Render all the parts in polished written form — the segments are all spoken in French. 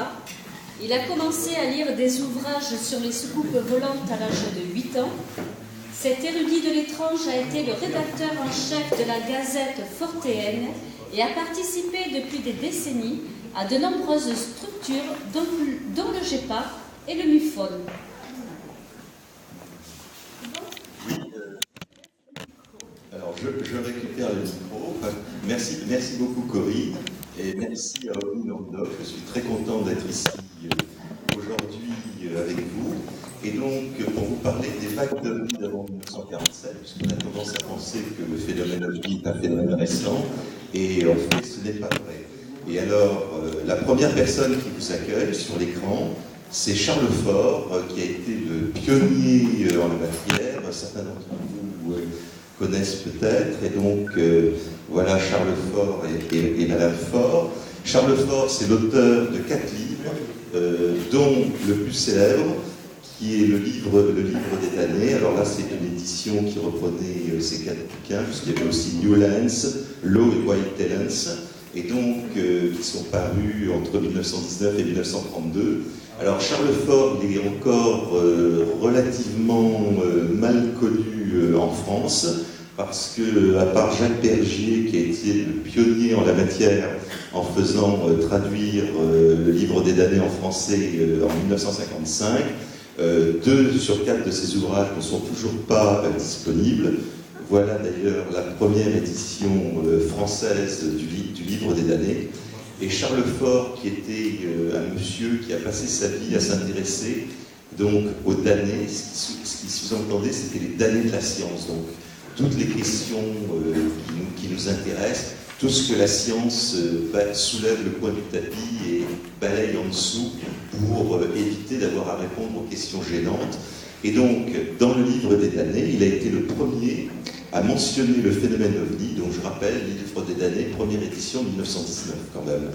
pas. Il a commencé à lire des ouvrages sur les soucoupes volantes à l'âge de 8 ans. Cet érudit de l'étrange a été le rédacteur en chef de la Gazette fortéenne et a participé depuis des décennies à de nombreuses structures, dont le GEPA et le MUFON. Oui, alors je récupère le micro. Merci beaucoup Corinne et merci à Omi Landau. Je suis très content d'être ici aujourd'hui avec vous. Et donc, pour vous parler des vagues d'OVNI d'avant 1947, puisqu'on a tendance à penser que le phénomène OVNI est un phénomène récent, et en fait, ce n'est pas vrai. Et alors, la première personne qui vous accueille sur l'écran, c'est Charles Faure, qui a été le pionnier en la matière. Certains d'entre vous connaissent peut-être. Et donc, voilà Charles Faure et Madame Faure. Charles Faure, c'est l'auteur de 4 livres, dont le plus célèbre, qui est le livre des damnés. Alors là, c'est une édition qui reprenait ces 4 bouquins, puisqu'il y avait aussi Newlands, Law et White Talents, et donc qui sont parus entre 1919 et 1932. Alors Charles Faure, il est encore relativement mal connu en France, parce que, à part Jacques Bergier, qui a été le pionnier en la matière, en faisant traduire le livre des damnés en français en 1955, 2 sur 4 de ces ouvrages ne sont toujours pas disponibles. Voilà d'ailleurs la première édition française du livre des damnés. Et Charles Faure, qui était un monsieur qui a passé sa vie à s'intéresser donc aux damnés, ce qui sous-entendait, c'était les damnés de la science. Donc toutes les questions qui nous intéressent, tout ce que la science soulève le coin du tapis et balaye en dessous pour éviter d'avoir à répondre aux questions gênantes. Et donc, dans le livre des damnés, il a été le premier à mentionner le phénomène OVNI, donc je rappelle, le livre des damnés, première édition 1919 quand même.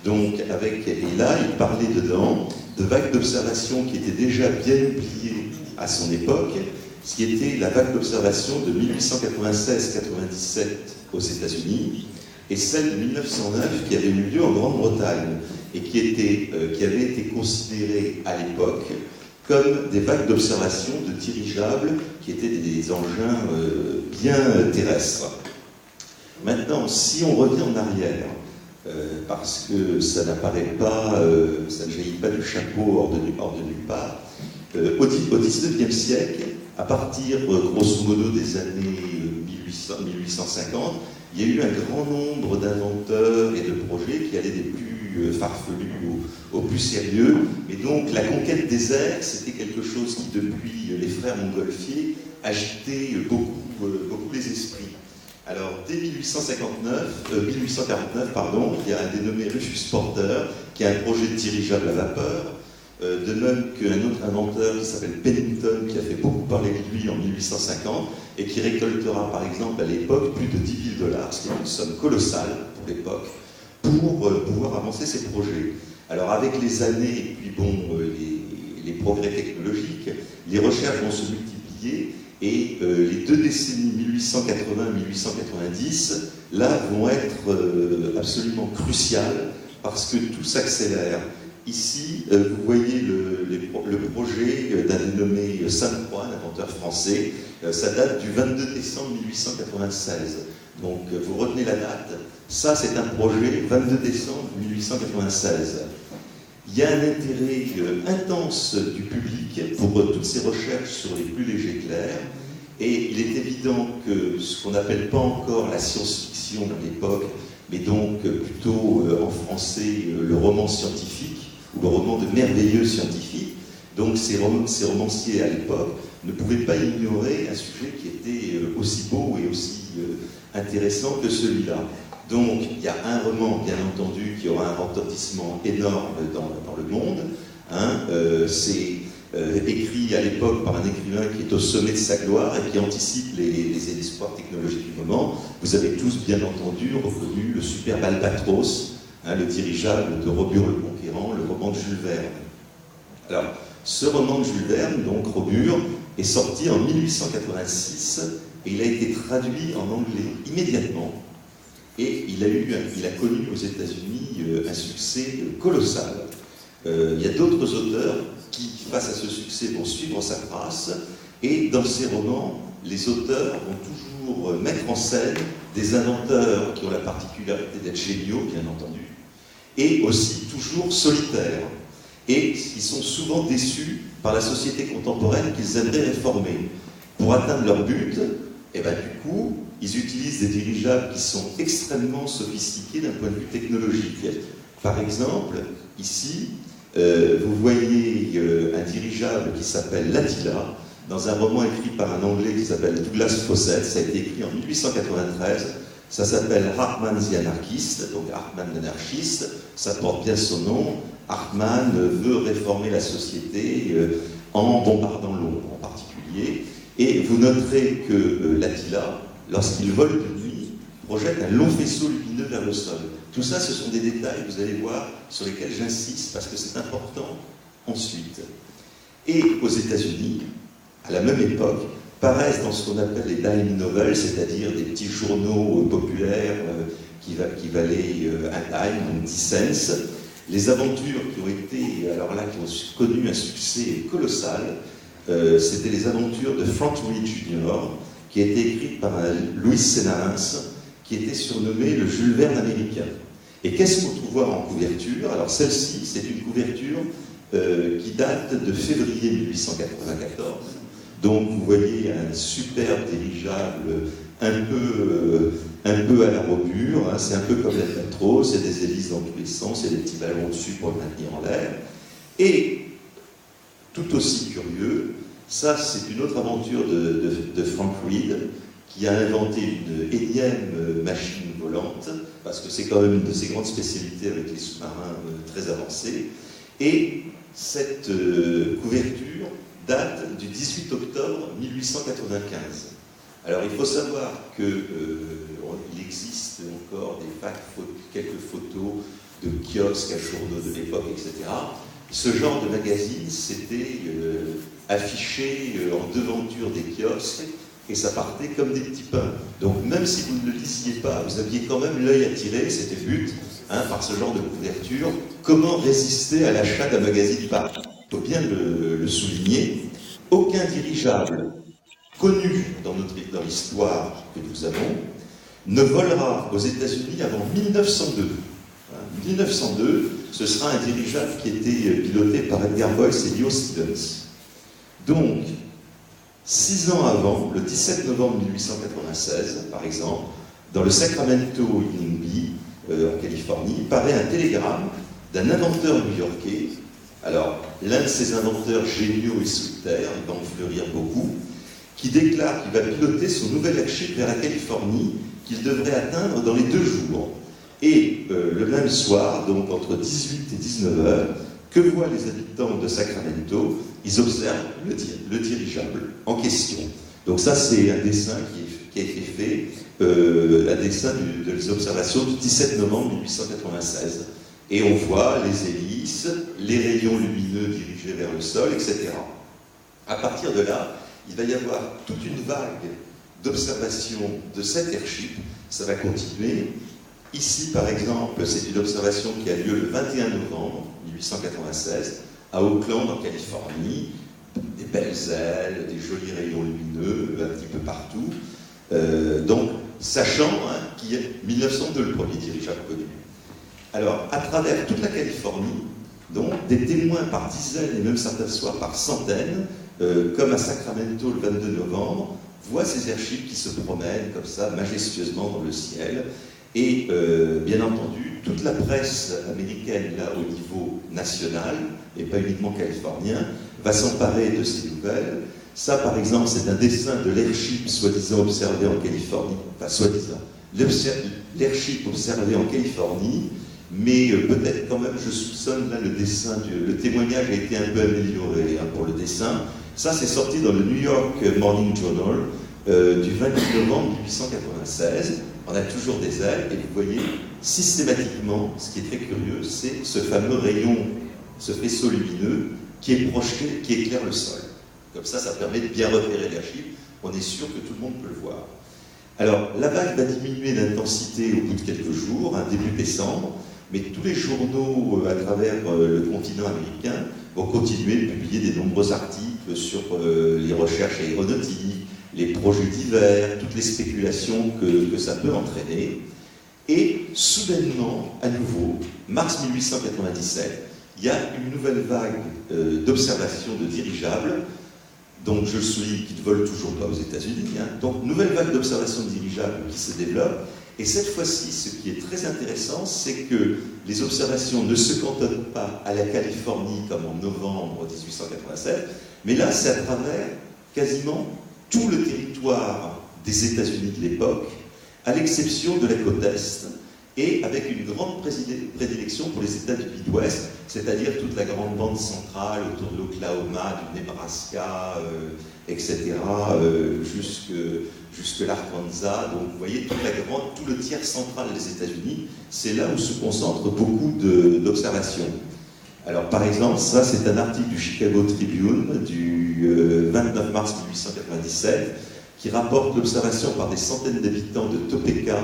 Donc, et là, il parlait dedans de vagues d'observation qui étaient déjà bien oubliées à son époque, ce qui était la vague d'observation de 1896-97 aux États-Unis, et celle de 1909 qui avait eu lieu en Grande-Bretagne et qui avait été considérée à l'époque comme des vagues d'observation de dirigeables qui étaient des engins bien terrestres. Maintenant, si on revient en arrière, parce que ça n'apparaît pas, ça ne jaillit pas du chapeau hors de nulle part, au XIXe siècle, à partir grosso modo des années 1850, il y a eu un grand nombre d'inventeurs et de projets qui allaient des plus farfelus aux plus sérieux. Et donc la conquête des airs, c'était quelque chose qui, depuis les frères Montgolfier, agitait beaucoup les esprits. Alors dès 1849, il y a un dénommé Rufus Porter qui a un projet de dirigeable à vapeur. De même qu'un autre inventeur qui s'appelle Pennington, qui a fait beaucoup parler de lui en 1850, et qui récoltera par exemple à l'époque plus de $10 000, ce qui est une somme colossale pour l'époque, pour pouvoir avancer ses projets. Alors avec les années, et puis bon, les progrès technologiques, les recherches vont se multiplier, et les 2 décennies 1880-1890, là, vont être absolument cruciales, parce que tout s'accélère. Ici, vous voyez le projet d'un dénommé Sainte-Croix, un inventeur français. Ça date du 22 décembre 1896. Donc, vous retenez la date. Ça, c'est un projet 22 décembre 1896. Il y a un intérêt intense du public pour toutes ces recherches sur les plus légers clairs. Et il est évident que ce qu'on n'appelle pas encore la science-fiction de l'époque, mais donc plutôt en français le roman scientifique, ou le roman de merveilleux scientifiques. Donc ces romanciers à l'époque ne pouvaient pas ignorer un sujet qui était aussi beau et aussi intéressant que celui-là. Donc il y a un roman, bien entendu, qui aura un retentissement énorme dans le monde. C'est écrit à l'époque par un écrivain qui est au sommet de sa gloire et qui anticipe les espoirs technologiques du moment. Vous avez tous, bien entendu, reconnu le superbe Albatros, le dirigeable de Robur le Conquérant, le roman de Jules Verne. Alors, ce roman de Jules Verne, donc Robur, est sorti en 1886 et il a été traduit en anglais immédiatement. Et il a connu aux États-Unis un succès colossal. Il y a d'autres auteurs qui, face à ce succès, vont suivre sa trace, et dans ces romans, les auteurs vont toujours mettre en scène des inventeurs qui ont la particularité d'être géniaux, bien entendu, et aussi toujours solitaires. Et ils sont souvent déçus par la société contemporaine qu'ils aimeraient réformer. Pour atteindre leur but, et ben, du coup, ils utilisent des dirigeables qui sont extrêmement sophistiqués d'un point de vue technologique. Par exemple, ici, vous voyez un dirigeable qui s'appelle l'Attila, dans un roman écrit par un Anglais qui s'appelle Douglas Fawcett. Ça a été écrit en 1893. Ça s'appelle Hartmann the Anarchist, donc Hartmann l'anarchiste. Ça porte bien son nom. Hartmann veut réformer la société en bombardant l'ombre en particulier. Et vous noterez que l'Attila, lorsqu'il vole de nuit, projette un long faisceau lumineux vers le sol. Tout ça, ce sont des détails, vous allez voir, sur lesquels j'insiste parce que c'est important ensuite. Et aux États-Unis, à la même époque, paraissent dans ce qu'on appelle les dime novels, c'est-à-dire des petits journaux populaires qui valaient un dime, donc 10 cents. Les aventures qui ont été, alors là, qui ont connu un succès colossal, c'était les aventures de Frank Reed Jr., qui a été écrite par Louis Sénarens, qui était surnommé le Jules Verne américain. Et qu'est-ce qu'on trouve voir en couverture? Alors celle-ci, c'est une couverture qui date de février 1894. Donc vous voyez un superbe dirigeable un peu à la robure, hein, c'est un peu comme l'Albatros, c'est des hélices dans tous les sens, il y a des petits ballons dessus pour le maintenir en l'air. Et tout aussi curieux, ça c'est une autre aventure de Frank Reed, qui a inventé une énième machine volante, parce que c'est quand même une de ses grandes spécialités avec les sous-marins très avancés. Et cette couverture date du 18 octobre 1895. Alors il faut savoir qu'il existe encore quelques photos de kiosques à journaux de l'époque, etc. Ce genre de magazine s'était affiché en devanture des kiosques, et ça partait comme des petits pains. Donc même si vous ne le lisiez pas, vous aviez quand même l'œil attiré, c'était le but, hein, par ce genre de couverture. Comment résister à l'achat d'un magazine par? Il faut bien le souligner. Aucun dirigeable connu dans l'histoire que nous avons ne volera aux États-Unis avant 1902. 1902, ce sera un dirigeable qui était piloté par Edgar Boyce et Leo Stevens. Donc, 6 ans avant, le 17 novembre 1896, par exemple, dans le Sacramento Evening Bee, en Californie, paraît un télégramme d'un inventeur new-yorkais. Alors, l'un de ces inventeurs géniaux et solitaires, il va en fleurir beaucoup, qui déclare qu'il va piloter son nouvel airship vers la Californie, qu'il devrait atteindre dans les 2 jours. Et le même soir, donc entre 18 et 19 heures, que voient les habitants de Sacramento? Ils observent le dirigeable en question. Donc ça, c'est un dessin qui a été fait, un dessin des observations du 17 novembre 1896. Et on voit les hélices, les rayons lumineux dirigés vers le sol, etc. À partir de là, il va y avoir toute une vague d'observations de cet airship. Ça va continuer. Ici, par exemple, c'est une observation qui a lieu le 21 novembre 1896 à Oakland, en Californie. Des belles ailes, des jolis rayons lumineux un petit peu partout. Donc, sachant qu'il y a 1902, le premier dirigeable connu. Alors, à travers toute la Californie, donc, des témoins par dizaines et même certains soirs par centaines, comme à Sacramento le 22 novembre, voient ces airships qui se promènent comme ça, majestueusement dans le ciel. Et bien entendu, toute la presse américaine, là, au niveau national, et pas uniquement californien, va s'emparer de ces nouvelles. Ça, par exemple, c'est un dessin de l'airship soi-disant observé en Californie. Enfin, soi-disant. L'airship observé en Californie, mais peut-être quand même, je soupçonne, là, le dessin, le témoignage a été un peu amélioré pour le dessin. Ça, c'est sorti dans le New York Morning Journal du 28 novembre 1896. On a toujours des ailes, et vous voyez, systématiquement, ce qui est très curieux, c'est ce fameux rayon, ce faisceau lumineux qui est projeté, qui éclaire le sol. Comme ça, ça permet de bien repérer l'airship. On est sûr que tout le monde peut le voir. Alors, la vague va diminuer d'intensité au bout de quelques jours, début décembre, mais tous les journaux à travers le continent américain vont continuer de publier des nombreux articles sur les recherches aéronautiques, les projets divers, toutes les spéculations que ça peut entraîner. Et soudainement, à nouveau, mars 1897, il y a une nouvelle vague d'observations de dirigeables, donc je le souligne, qui ne volent toujours pas aux États-Unis, hein. Donc nouvelle vague d'observations de dirigeables qui se développe, et cette fois-ci, ce qui est très intéressant, c'est que les observations ne se cantonnent pas à la Californie comme en novembre 1887, mais là, c'est à travers quasiment tout le territoire des États-Unis de l'époque, à l'exception de la côte Est, et avec une grande prédilection pour les États du Midwest, c'est-à-dire toute la grande bande centrale autour de l'Oklahoma, du Nebraska, etc., jusque l'Arkansas. Donc vous voyez, tout le tiers central des États-Unis, c'est là où se concentrent beaucoup d'observations. Alors par exemple, ça c'est un article du Chicago Tribune du 29 mars 1897 qui rapporte l'observation par des centaines d'habitants de Topeka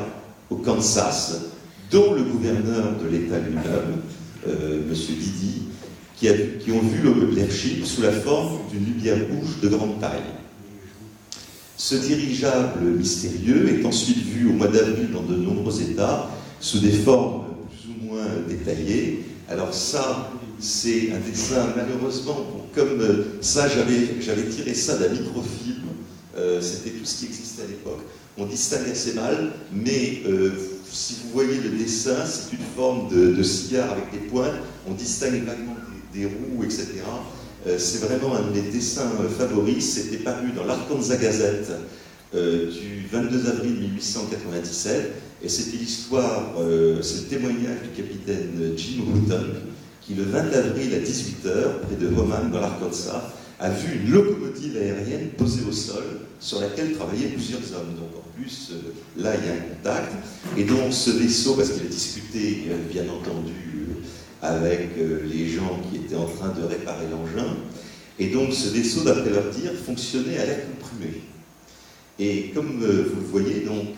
au Kansas, dont le gouverneur de l'État lui-même, M. Didi, qui ont vu l'airship sous la forme d'une lumière rouge de grande taille. Ce dirigeable mystérieux est ensuite vu au mois d'avril dans de nombreux États sous des formes plus ou moins détaillées. Alors ça, c'est un dessin, malheureusement, comme ça, j'avais tiré ça d'un microfilm, c'était tout ce qui existait à l'époque. On distingue assez mal, mais si vous voyez le dessin, c'est une forme de cigare avec des pointes, on distingue vaguement des roues, etc. C'est vraiment un de mes dessins favoris, c'était paru dans l'Arkansas Gazette du 22 avril 1897, et c'était l'histoire, c'est le témoignage du capitaine Jim Houghton, qui le 20 avril à 18h, près de Homan, dans l'Arkansas, a vu une locomotive aérienne posée au sol sur laquelle travaillaient plusieurs hommes. Donc en plus, là il y a un contact. Et donc ce vaisseau, parce qu'il a discuté bien entendu avec les gens qui étaient en train de réparer l'engin, et donc ce vaisseau, d'après leur dire, fonctionnait à l'air comprimé. Et comme vous le voyez, donc,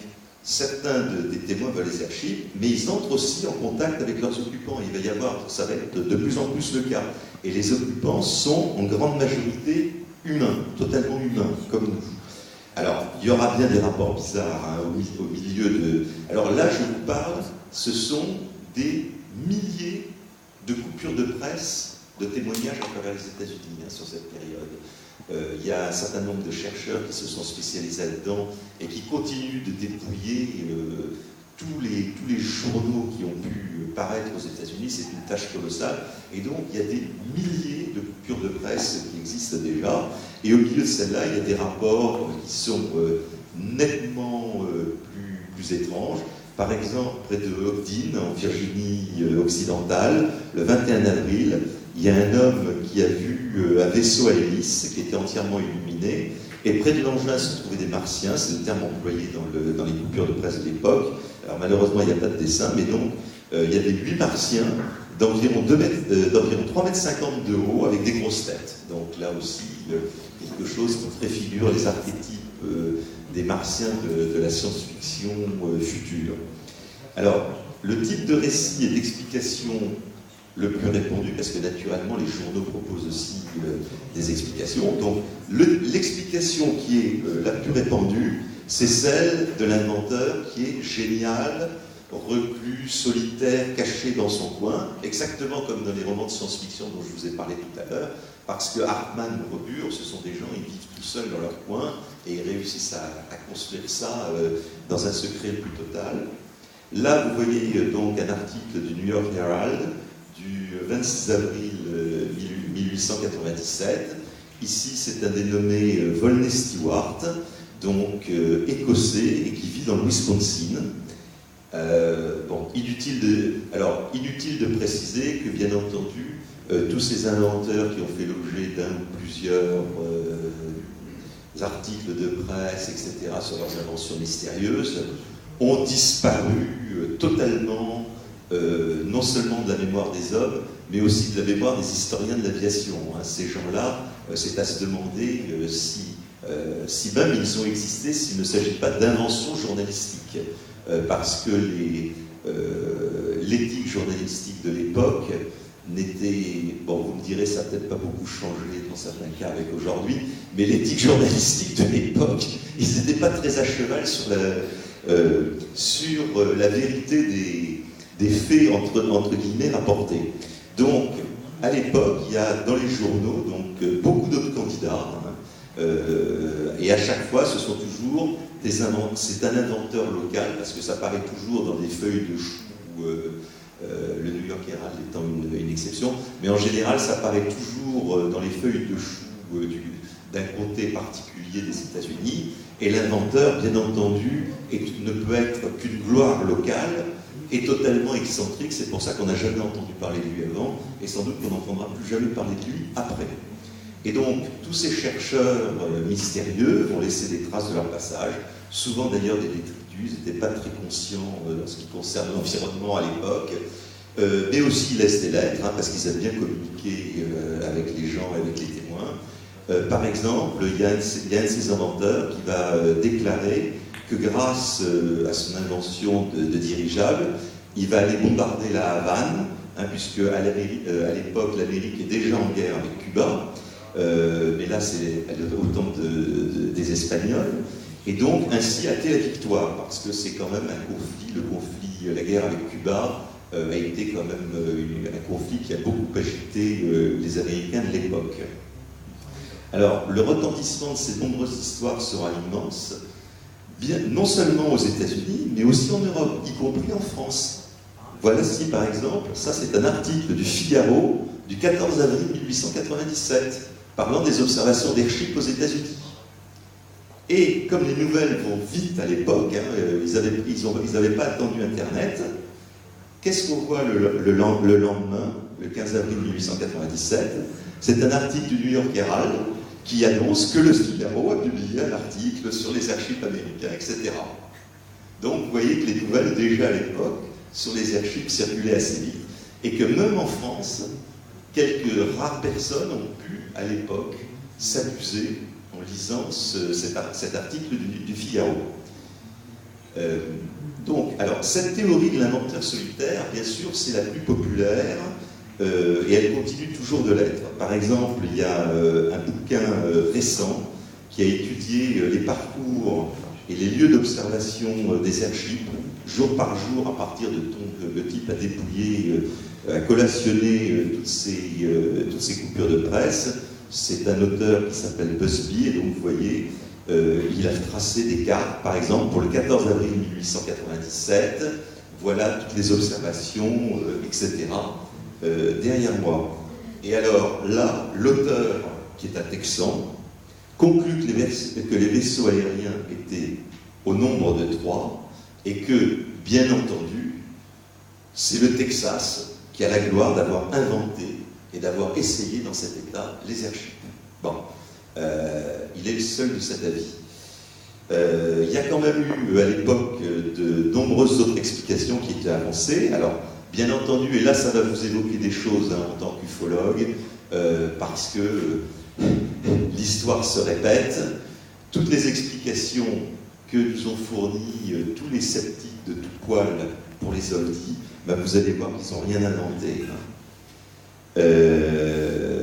certains des témoins veulent les airships, mais ils entrent aussi en contact avec leurs occupants. Il va y avoir, ça va être de plus en plus le cas. Et les occupants sont en grande majorité humains, totalement humains, comme nous. Alors, il y aura bien des rapports bizarres hein, au milieu de... Alors là, je vous parle, ce sont des milliers de coupures de presse, de témoignages à travers les États-Unis hein, sur cette période. Il y a un certain nombre de chercheurs qui se sont spécialisés là-dedans et qui continuent de dépouiller tous les journaux qui ont pu paraître aux États-Unis. C'est une tâche colossale. Et donc, il y a des milliers de coupures de presse qui existent déjà. Et au milieu de celle-là, il y a des rapports qui sont nettement plus étranges. Par exemple, près de Ogden, en Virginie occidentale, le 21 avril, il y a un homme qui a vu un vaisseau à hélice qui était entièrement illuminé, et près de l'engin se trouvaient des martiens, c'est le terme employé dans les coupures de presse de l'époque. Alors malheureusement, il n'y a pas de dessin, mais donc il y avait 8 martiens d'environ 3,50 m de haut avec des grosses têtes. Donc là aussi, quelque chose qui préfigure les archétypes des martiens de la science-fiction future. Alors, le type de récit et d'explication le plus répandu, parce que naturellement les journaux proposent aussi des explications. Donc l'explication qui est la plus répandue, c'est celle de l'inventeur qui est génial, reclus, solitaire, caché dans son coin, exactement comme dans les romans de science-fiction dont je vous ai parlé tout à l'heure, parce que Hartmann ou Robur, ce sont des gens, ils vivent tout seuls dans leur coin, et ils réussissent à construire ça dans un secret le plus total. Là, vous voyez donc un article du New York Herald, du 26 avril 1897. Ici, c'est un dénommé Volney Stewart, donc écossais, et qui vit dans le Wisconsin. Inutile de préciser que, bien entendu, tous ces inventeurs qui ont fait l'objet d'un ou plusieurs articles de presse, etc., sur leurs inventions mystérieuses, ont disparu totalement, non seulement de la mémoire des hommes, mais aussi de la mémoire des historiens de l'aviation. Hein. Ces gens-là, c'est à se demander si même ils ont existé, s'il ne s'agit pas d'inventions journalistiques. Parce que l'éthique journalistique de l'époque n'était, bon, vous me direz, ça n'a peut-être pas beaucoup changé dans certains cas avec aujourd'hui, mais l'éthique journalistique de l'époque, ils n'étaient pas très à cheval sur la vérité des faits, entre guillemets, rapportés. Donc, à l'époque, il y a dans les journaux donc, beaucoup d'autres candidats, hein, et à chaque fois, ce sont toujours c'est un inventeur local, parce que ça paraît toujours dans des feuilles de choux, le New York Herald étant une exception, mais en général, ça paraît toujours dans les feuilles de choux d'un comté particulier des États-Unis, et l'inventeur, bien entendu, ne peut être qu'une gloire locale, et totalement excentrique, c'est pour ça qu'on n'a jamais entendu parler de lui avant, et sans doute qu'on n'entendra plus jamais parler de lui après. Et donc, tous ces chercheurs mystérieux vont laisser des traces de leur passage, souvent d'ailleurs des détritus, ils n'étaient pas très conscients en ce qui concerne l'environnement à l'époque, mais aussi ils laissent des lettres, hein, parce qu'ils aiment bien communiquer avec les gens, avec les témoins. Par exemple, il y a un de ces inventeurs qui va déclarer que grâce à son invention de dirigeable, il va aller bombarder la Havane, hein, puisque à l'époque, l'Amérique est déjà en guerre avec Cuba, mais là, c'est au temps des Espagnols, et donc ainsi hâter la victoire, parce que c'est quand même un conflit, la guerre avec Cuba a été quand même un conflit qui a beaucoup agité les Américains de l'époque. Alors, le retentissement de ces nombreuses histoires sera immense, non seulement aux États-Unis, mais aussi en Europe, y compris en France. Voilà si, par exemple, ça c'est un article du Figaro du 14 avril 1897, parlant des observations d'Herschel aux États-Unis. Et comme les nouvelles vont vite à l'époque, hein, ils n'avaient pas attendu Internet, qu'est-ce qu'on voit le lendemain, le 15 avril 1897? C'est un article du New York Herald qui annonce que le Figaro a publié un article sur les archives américains, etc. Donc vous voyez que les nouvelles, déjà à l'époque, sur les archives circulaient assez vite, et que même en France, quelques rares personnes ont pu, à l'époque, s'amuser en lisant cet article du Figaro. Donc, alors, cette théorie de l'inventeur solitaire, bien sûr, c'est la plus populaire, et elle continue toujours de l'être. Par exemple, il y a un bouquin récent qui a étudié les parcours et les lieux d'observation des archives, jour par jour, à partir de le type a dépouillé, a collationné toutes ces coupures de presse. C'est un auteur qui s'appelle Busby, et donc vous voyez, il a tracé des cartes, par exemple, pour le 14 avril 1897, voilà toutes les observations, etc., derrière moi. Et alors là, l'auteur, qui est un Texan, conclut que les vaisseaux aériens étaient au nombre de 3, et que, bien entendu, c'est le Texas qui a la gloire d'avoir inventé et d'avoir essayé dans cet état les airships. Bon, il est le seul de cet avis. Il y a quand même eu à l'époque de nombreuses autres explications qui étaient avancées. Alors, bien entendu, et là ça va vous évoquer des choses hein, en tant qu'ufologue, parce que l'histoire se répète, toutes les explications que nous ont fournies tous les sceptiques de tout poil pour les ovnis, ben vous allez voir qu'ils n'ont rien inventé.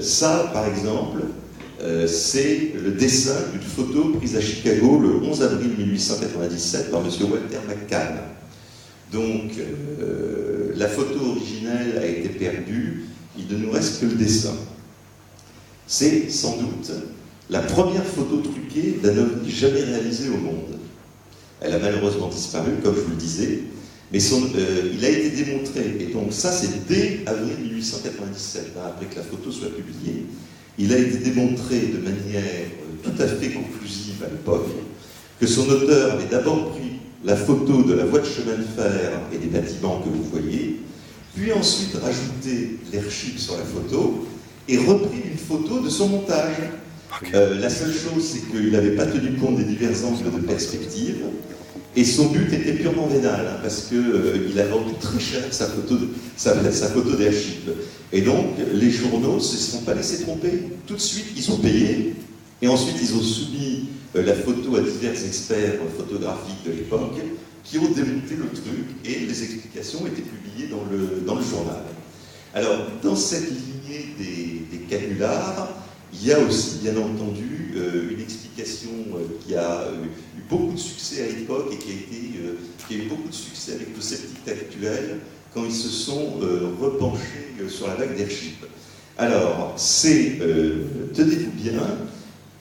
Ça, par exemple, c'est le dessin d'une photo prise à Chicago le 11 avril 1897 par M. Walter McCann. Donc, la photo originelle a été perdue, il ne nous reste que le dessin. C'est sans doute la première photo truquée d'un ovni jamais réalisé au monde. Elle a malheureusement disparu, comme je vous le disais, mais il a été démontré, et donc ça c'est dès avril 1897, hein, après que la photo soit publiée, il a été démontré de manière tout à fait conclusive à l'époque que son auteur avait d'abord pris la photo de la voie de chemin de fer et des bâtiments que vous voyez, puis ensuite rajouté l'airship sur la photo et repris une photo de son montage. La seule chose, c'est qu'il n'avait pas tenu compte des divers angles de perspective, et son but était purement vénal, hein, parce qu'il a vendu très cher sa photo d'airship. Et donc, les journaux ne se sont pas laissés tromper. Tout de suite, ils ont payé, et ensuite, ils ont soumis la photo à divers experts photographiques de l'époque, qui ont démonté le truc, et les explications étaient publiées dans le journal. Alors, dans cette lignée des canulars, il y a aussi, bien entendu, une explication qui a eu beaucoup de succès à l'époque et qui a eu beaucoup de succès avec le sceptique actuel quand ils se sont repenchés sur la vague d'Airship. Alors, tenez-vous bien,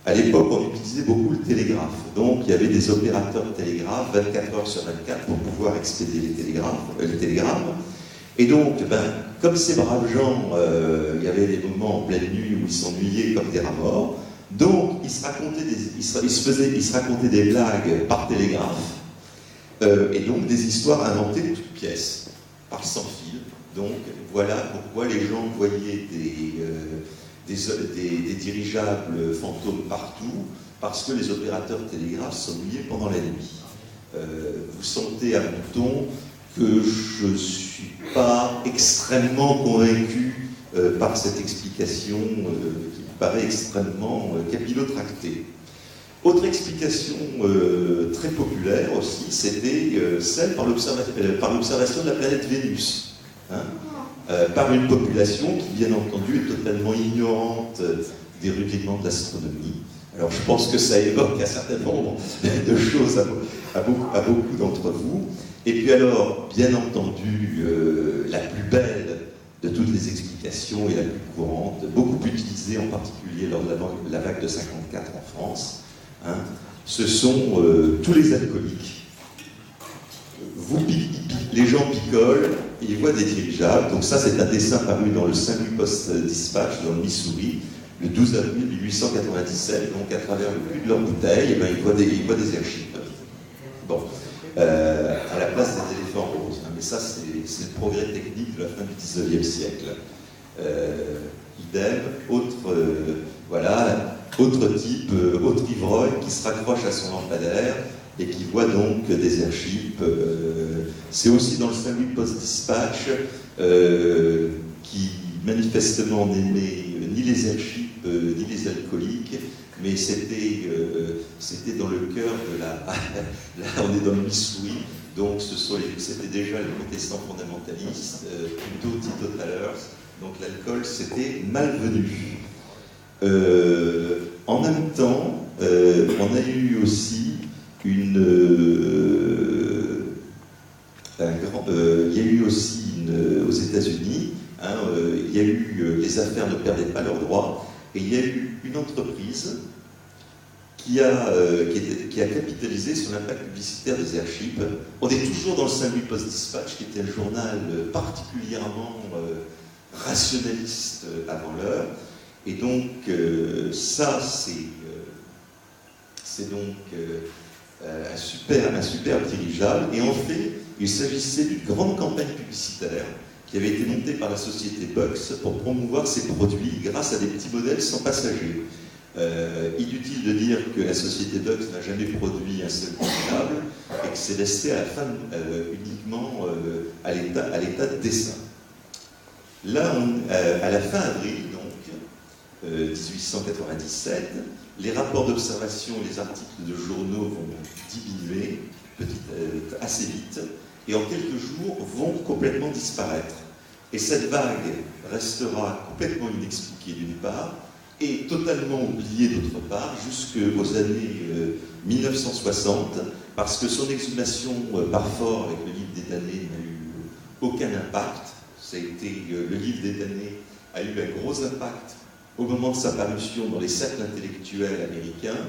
à l'époque, on utilisait beaucoup le télégraphe. Donc, il y avait des opérateurs de télégraphe 24 heures sur 24 pour pouvoir expédier les télégrammes. Et donc, comme ces braves gens, il y avait des moments en pleine nuit où ils s'ennuyaient comme des rats morts. Donc, ils se racontaient des blagues par télégraphe, et donc des histoires inventées de toutes pièces, par sans fil. Donc, voilà pourquoi les gens voyaient des dirigeables fantômes partout, parce que les opérateurs de télégraphe s'ennuyaient pendant la nuit. Vous sentez à mon ton que je ne suis pas extrêmement convaincu par cette explication qui me paraît extrêmement capillotractée. Autre explication très populaire aussi, c'était celle par l'observation de la planète Vénus, hein, par une population qui, bien entendu, est totalement ignorante des rudiments de l'astronomie. Alors je pense que ça évoque un certain nombre de choses à beaucoup d'entre vous. Et puis alors, bien entendu, la plus belle de toutes les explications et la plus courante, beaucoup utilisée en particulier lors de la vague de 54 en France, hein, ce sont tous les alcooliques. Les gens picolent et ils voient des dirigeables. Donc ça, c'est un dessin paru dans le Saint-Louis Post-Dispatch, dans le Missouri, le 12 avril 1897. Donc à travers le cul de leur bouteille, ils voient des airships. Bon. À la place des éléphants roses. Mais ça, c'est le progrès technique de la fin du XIXe siècle. Idem, autre type, autre ivrogne qui se raccroche à son lampadaire et qui voit donc des airships. C'est aussi dans le Saint-Louis Post-Dispatch qui manifestement n'aimait ni les airships ni les alcooliques, mais c'était dans le cœur de la... Là, on est dans le Missouri, donc c'était déjà les protestants fondamentalistes, plutôt tout à l'heure, donc l'alcool, c'était malvenu. En même temps, on a eu aussi il y a eu aussi aux États-Unis, hein, il y a eu les affaires ne perdaient pas leurs droits, et il y a eu une entreprise qui a capitalisé sur l'impact publicitaire des airships. On est toujours dans le Saint-Louis Post-Dispatch, qui était un journal particulièrement rationaliste avant l'heure. Et donc, ça, c'est donc un super dirigeable. Et en fait, il s'agissait d'une grande campagne publicitaire qui avait été montée par la société Bucks pour promouvoir ses produits grâce à des petits modèles sans passagers. Inutile de dire que la société Bucks n'a jamais produit un seul dirigeable et que c'est resté à la fin uniquement à l'état de dessin. Là, à la fin avril, donc, 1897, les rapports d'observation et les articles de journaux vont diminuer assez vite et en quelques jours vont complètement disparaître. Et cette vague restera complètement inexpliquée d'une part et totalement oubliée d'autre part jusqu'aux années 1960 parce que son exhumation par Ford avec le livre des damnés n'a eu aucun impact. Le livre des damnés a eu un gros impact au moment de sa parution dans les cercles intellectuels américains,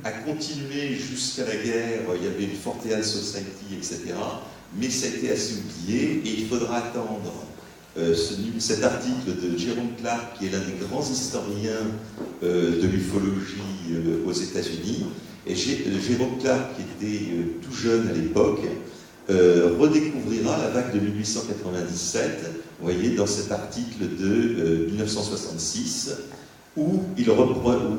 a continué jusqu'à la guerre, il y avait une Fortean Society, etc. Mais ça a été assez oublié et il faudra attendre cet article de Jerome Clark, qui est l'un des grands historiens de l'ufologie aux États-Unis. Et Jerome Clark, qui était tout jeune à l'époque, redécouvrira la vague de 1897, vous voyez, dans cet article de 1966, où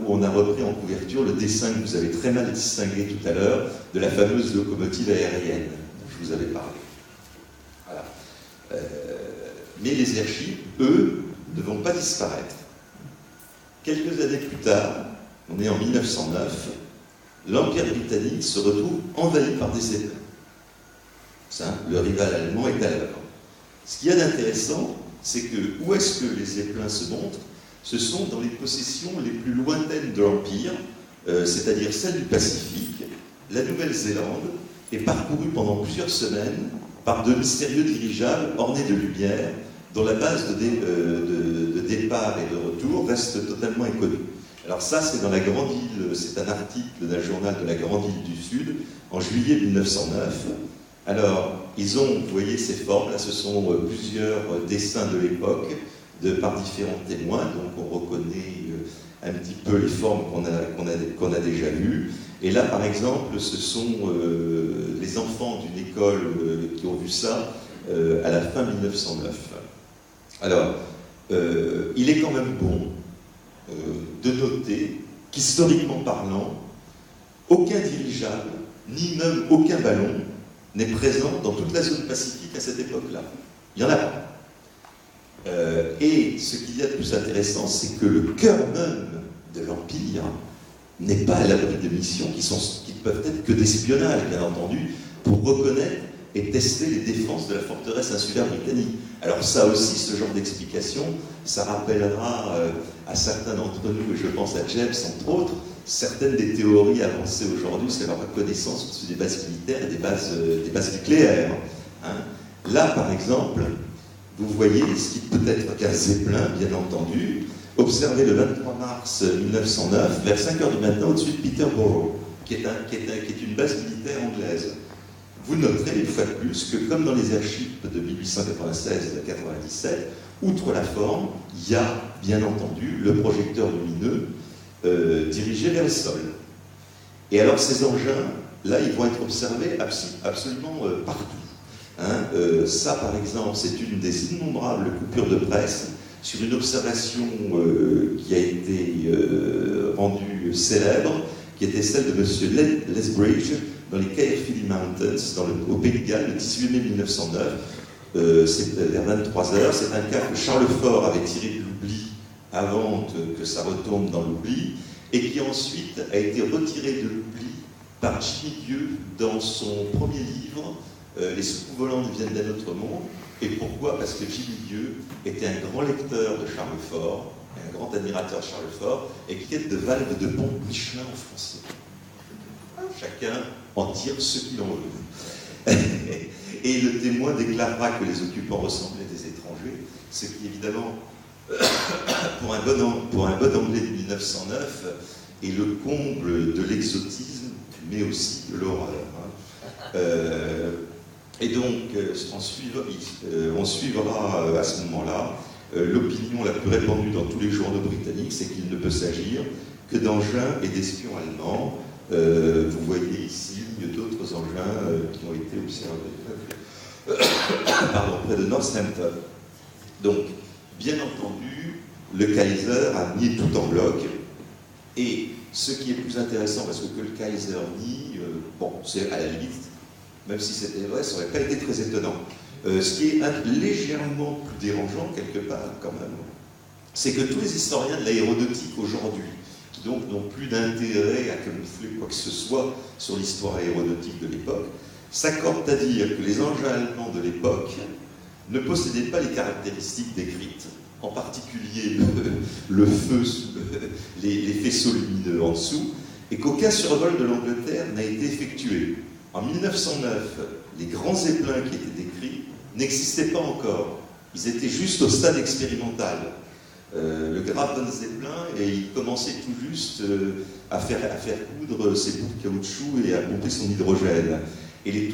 on a repris en couverture le dessin que vous avez très mal distingué tout à l'heure de la fameuse locomotive aérienne dont je vous avais parlé. Voilà. Mais les airships, eux, ne vont pas disparaître. Quelques années plus tard, on est en 1909, l'Empire britannique se retrouve envahi par des États. hein, le rival allemand est à l'œuvre. Ce qu'il y a d'intéressant, c'est que où est-ce que les Zeppelins se montrent? Ce sont dans les possessions les plus lointaines de l'Empire, c'est-à-dire celles du Pacifique. La Nouvelle-Zélande est parcourue pendant plusieurs semaines par de mystérieux dirigeables ornés de lumière, dont la base de départ et de retour reste totalement inconnue. Alors ça, c'est dans la Grande Île, c'est un article d'un journal de la Grande Île du Sud, en juillet 1909. Alors, ils ont, vous voyez ces formes, là, ce sont plusieurs dessins de l'époque, par différents témoins, donc on reconnaît un petit peu les formes qu'on a déjà vues. Et là, par exemple, ce sont les enfants d'une école qui ont vu ça à la fin 1909. Alors, il est quand même bon de noter qu'historiquement parlant, aucun dirigeable, ni même aucun ballon, n'est présent dans toute la zone pacifique à cette époque-là. Il n'y en a pas. Et ce qu'il y a de plus intéressant, c'est que le cœur même de l'Empire n'est pas à l'abri de missions qui ne peuvent être que d'espionnage, bien entendu, pour reconnaître et tester les défenses de la forteresse insulaire britannique. Alors ça aussi, ce genre d'explication, ça rappellera à certains d'entre nous, et je pense à James entre autres, certaines des théories avancées aujourd'hui, c'est leur reconnaissance des bases militaires et des bases nucléaires. Hein. Là, par exemple, vous voyez ce qui peut être qu'un Zeppelin, bien entendu, observé le 23 mars 1909, vers 5 h du matin, au-dessus de Peterborough, qui est une base militaire anglaise. Vous noterez une fois de plus que, comme dans les airships de 1896 et de 97, outre la forme, il y a, bien entendu, le projecteur lumineux dirigé vers le sol. Et alors, ces engins, là, ils vont être observés absolument partout. Hein, ça, par exemple, c'est une des innombrables coupures de presse sur une observation qui a été rendue célèbre, qui était celle de M. Lethbridge dans les Caerphilly Mountains, au Pays de Galles, le 18 mai 1909. C'est vers 23 h. C'est un cas que Charles Fort avait tiré de l'oubli avant que ça retombe dans l'oubli, et qui ensuite a été retiré de l'oubli par Jimmy Dieu dans son premier livre, Les soucoupes volantes viennent d'un autre monde. Et pourquoi? Parce que Jimmy Dieu était un grand lecteur de Charles Fort, un grand admirateur de Charles Fort, et qui est de valves de pompe Michelin en français. Chacun en tire ce qu'il en veut. Et le témoin déclarera que les occupants ressemblaient des étrangers, ce qui évidemment, pour un bon anglais de 1909, est le comble de l'exotisme, mais aussi de l'horreur. Hein. Et donc, on suivra à ce moment-là l'opinion la plus répandue dans tous les journaux britanniques, c'est qu'il ne peut s'agir que d'engins et d'espions allemands. Vous voyez ici d'autres engins qui ont été observés près de Northampton. Donc, bien entendu, le Kaiser a nié tout en bloc. Et ce qui est plus intéressant, parce que le Kaiser nie, bon, c'est à la limite, même si c'était vrai, ça n'aurait pas été très étonnant. Ce qui est légèrement plus dérangeant, quelque part, quand même, c'est que tous les historiens de l'aéronautique aujourd'hui, qui donc n'ont plus d'intérêt à camoufler quoi que ce soit sur l'histoire aéronautique de l'époque, s'accordent à dire que les engins allemands de l'époque ne possédaient pas les caractéristiques décrites, en particulier le feu, les faisceaux lumineux en dessous, et qu'aucun survol de l'Angleterre n'a été effectué. En 1909, les grands Zeppelins qui étaient décrits n'existaient pas encore. Ils étaient juste au stade expérimental. Le Graf von Zeppelin, et il commençait tout juste à faire coudre ses bouts de caoutchouc et à pomper son hydrogène. Et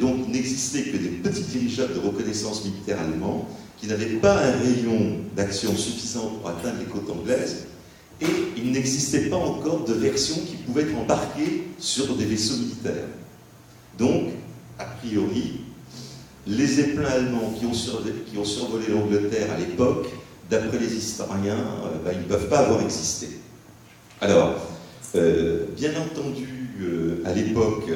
donc, il n'existait que des petits dirigeables de reconnaissance militaire allemands qui n'avaient pas un rayon d'action suffisant pour atteindre les côtes anglaises, et il n'existait pas encore de version qui pouvait être embarquée sur des vaisseaux militaires. Donc, a priori, les Zeppelins allemands qui ont survolé l'Angleterre à l'époque, d'après les historiens, ils ne peuvent pas avoir existé. Alors, bien entendu, à l'époque,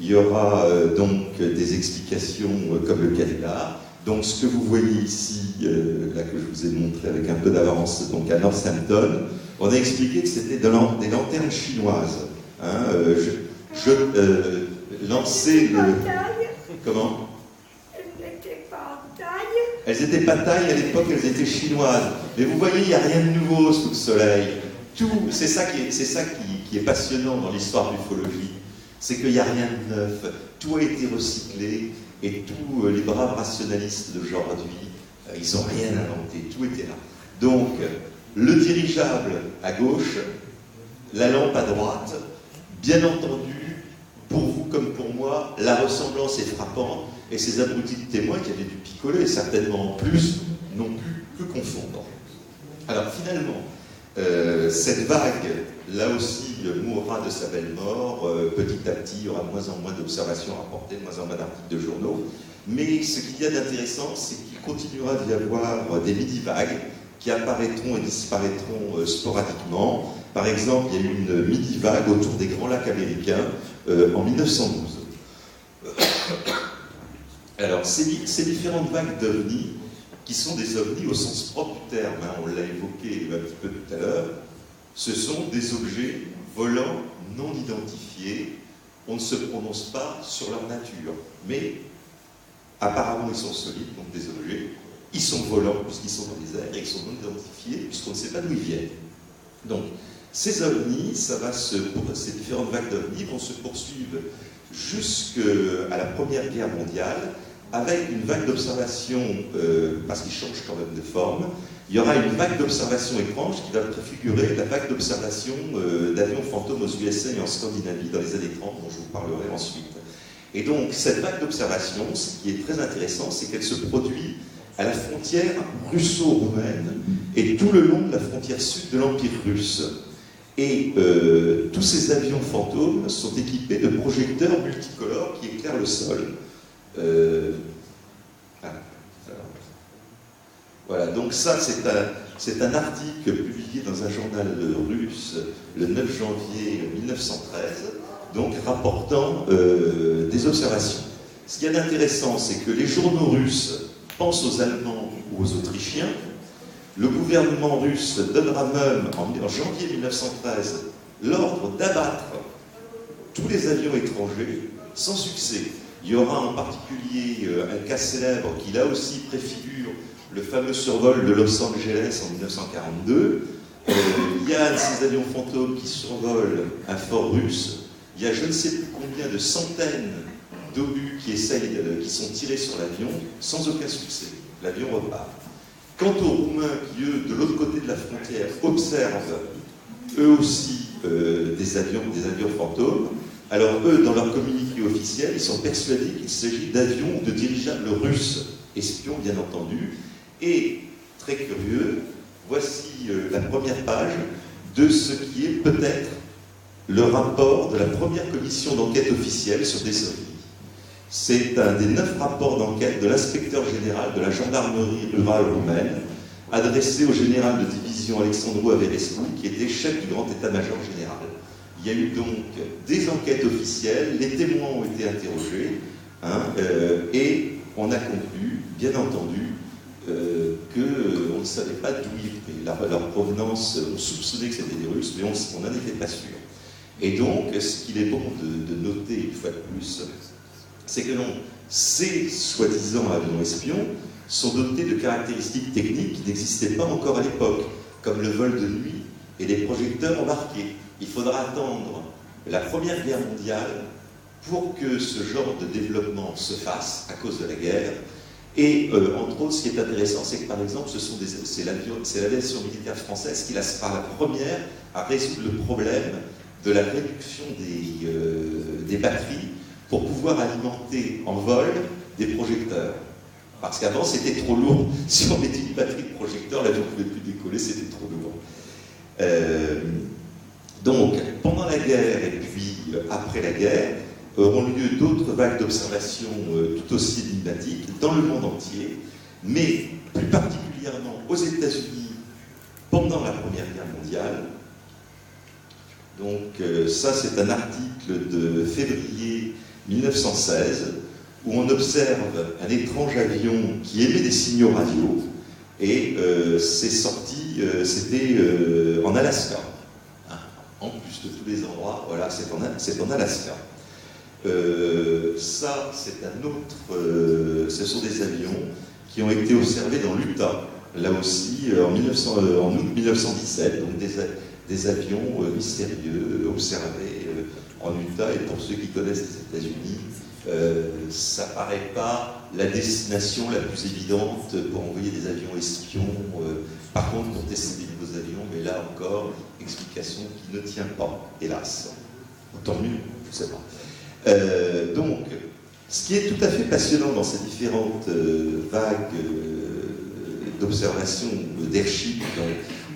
il y aura donc des explications comme le canular. Donc, ce que vous voyez ici, là que je vous ai montré avec un peu d'avance, donc à Northampton, on a expliqué que c'était des lanternes chinoises. Hein, lancer Comment? Elles n'étaient pas en taille. Elles n'étaient pas taille, à l'époque, elles étaient chinoises. Mais vous voyez, il n'y a rien de nouveau sous le soleil. C'est ça qui est passionnant dans l'histoire de l'ufologie. C'est qu'il n'y a rien de neuf. Tout a été recyclé et tous les braves rationalistes d'aujourd'hui, ils n'ont rien inventé. Tout était là. Donc, le dirigeable à gauche, la lampe à droite, bien entendu, pour vous comme pour moi, la ressemblance est frappante et ces abrutis de témoins qui avaient dû picoler, certainement en plus, n'ont pu que confondre. Alors finalement, cette vague, là aussi, mourra de sa belle mort. Petit à petit, il y aura de moins en moins d'observations rapportées, de moins en moins d'articles de journaux. Mais ce qu'il y a d'intéressant, c'est qu'il continuera d'y avoir des midi-vagues qui apparaîtront et disparaîtront sporadiquement. Par exemple, il y a eu une midi-vague autour des Grands Lacs américains en 1912. Alors, ces différentes vagues d'ovnis, qui sont des ovnis au sens propre du terme, hein, on l'a évoqué un petit peu tout à l'heure, ce sont des objets volants non identifiés. On ne se prononce pas sur leur nature, mais apparemment ils sont solides, donc des objets. Ils sont volants puisqu'ils sont dans les airs et ils sont non identifiés puisqu'on ne sait pas d'où ils viennent. Donc, ces ovnis, ces différentes vagues d'ovnis vont se poursuivre jusqu'à la Première Guerre mondiale, avec une vague d'observation, parce qu'ils changent quand même de forme. Il y aura une vague d'observation étrange qui va préfigurer la vague d'observation d'avions fantômes aux USA et en Scandinavie dans les années 30, dont je vous parlerai ensuite. Et donc, cette vague d'observation, ce qui est très intéressant, c'est qu'elle se produit à la frontière russo-roumaine et tout le long de la frontière sud de l'Empire russe. Et tous ces avions fantômes sont équipés de projecteurs multicolores qui éclairent le sol. Voilà, donc ça c'est un article publié dans un journal russe le 9 janvier 1913, donc rapportant des observations. Ce qu'il y a d'intéressant, c'est que les journaux russes pensent aux Allemands ou aux Autrichiens. Le gouvernement russe donnera même en janvier 1913 l'ordre d'abattre tous les avions étrangers sans succès. Il y aura en particulier un cas célèbre qui là aussi préfigure le fameux survol de Los Angeles en 1942. Il y a un de ces avions fantômes qui survole un fort russe. Il y a je ne sais plus combien de centaines d'obus qui sont tirés sur l'avion sans aucun succès. L'avion repart. Quant aux Roumains qui, eux, de l'autre côté de la frontière, observent eux aussi des avions fantômes, alors eux, dans leur communiqué officiel, ils sont persuadés qu'il s'agit d'avions ou de dirigeables russes, espions bien entendu, et, très curieux, voici la première page de ce qui est peut-être le rapport de la première commission d'enquête officielle sur des ovnis. C'est un des 9 rapports d'enquête de l'inspecteur général de la gendarmerie rurale roumaine, adressé au général de division Alexandru Averescu, qui était chef du grand état-major général. Il y a eu donc des enquêtes officielles, les témoins ont été interrogés, et on a conclu, bien entendu, qu'on ne savait pas d'où ils venaient. Leur provenance, on soupçonnait que c'était des Russes, mais on n'en était pas sûr. Et donc, ce qu'il est bon de noter, une fois de plus, c'est que non, ces soi-disant avions espions sont dotés de caractéristiques techniques qui n'existaient pas encore à l'époque, comme le vol de nuit et les projecteurs embarqués. Il faudra attendre la Première Guerre mondiale pour que ce genre de développement se fasse à cause de la guerre. Et entre autres, ce qui est intéressant, c'est que par exemple, c'est l'aviation militaire française qui sera la première à résoudre le problème de la réduction des batteries pour pouvoir alimenter en vol des projecteurs. Parce qu'avant, c'était trop lourd. Si on mettait une batterie de projecteur, l'avion ne pouvait plus décoller, c'était trop lourd. Donc, pendant la guerre et puis après la guerre, auront lieu d'autres vagues d'observation tout aussi énigmatiques dans le monde entier, mais plus particulièrement aux États-Unis pendant la Première Guerre mondiale. Donc, ça, c'est un article de février 1916, où on observe un étrange avion qui émet des signaux radio, et c'est sorti, c'était en Alaska. En plus de tous les endroits, voilà, c'est en Alaska. Ça, c'est un autre... ce sont des avions qui ont été observés dans l'Utah, là aussi, en août 1917, donc des avions mystérieux observés en Utah. Et pour ceux qui connaissent les États-Unis, ça paraît pas la destination la plus évidente pour envoyer des avions espions. Par contre, pour tester des nouveaux avions, mais là encore, explication qui ne tient pas, hélas. Autant mieux, je ne sais pas. Donc, ce qui est tout à fait passionnant dans ces différentes vagues d'observation d'airship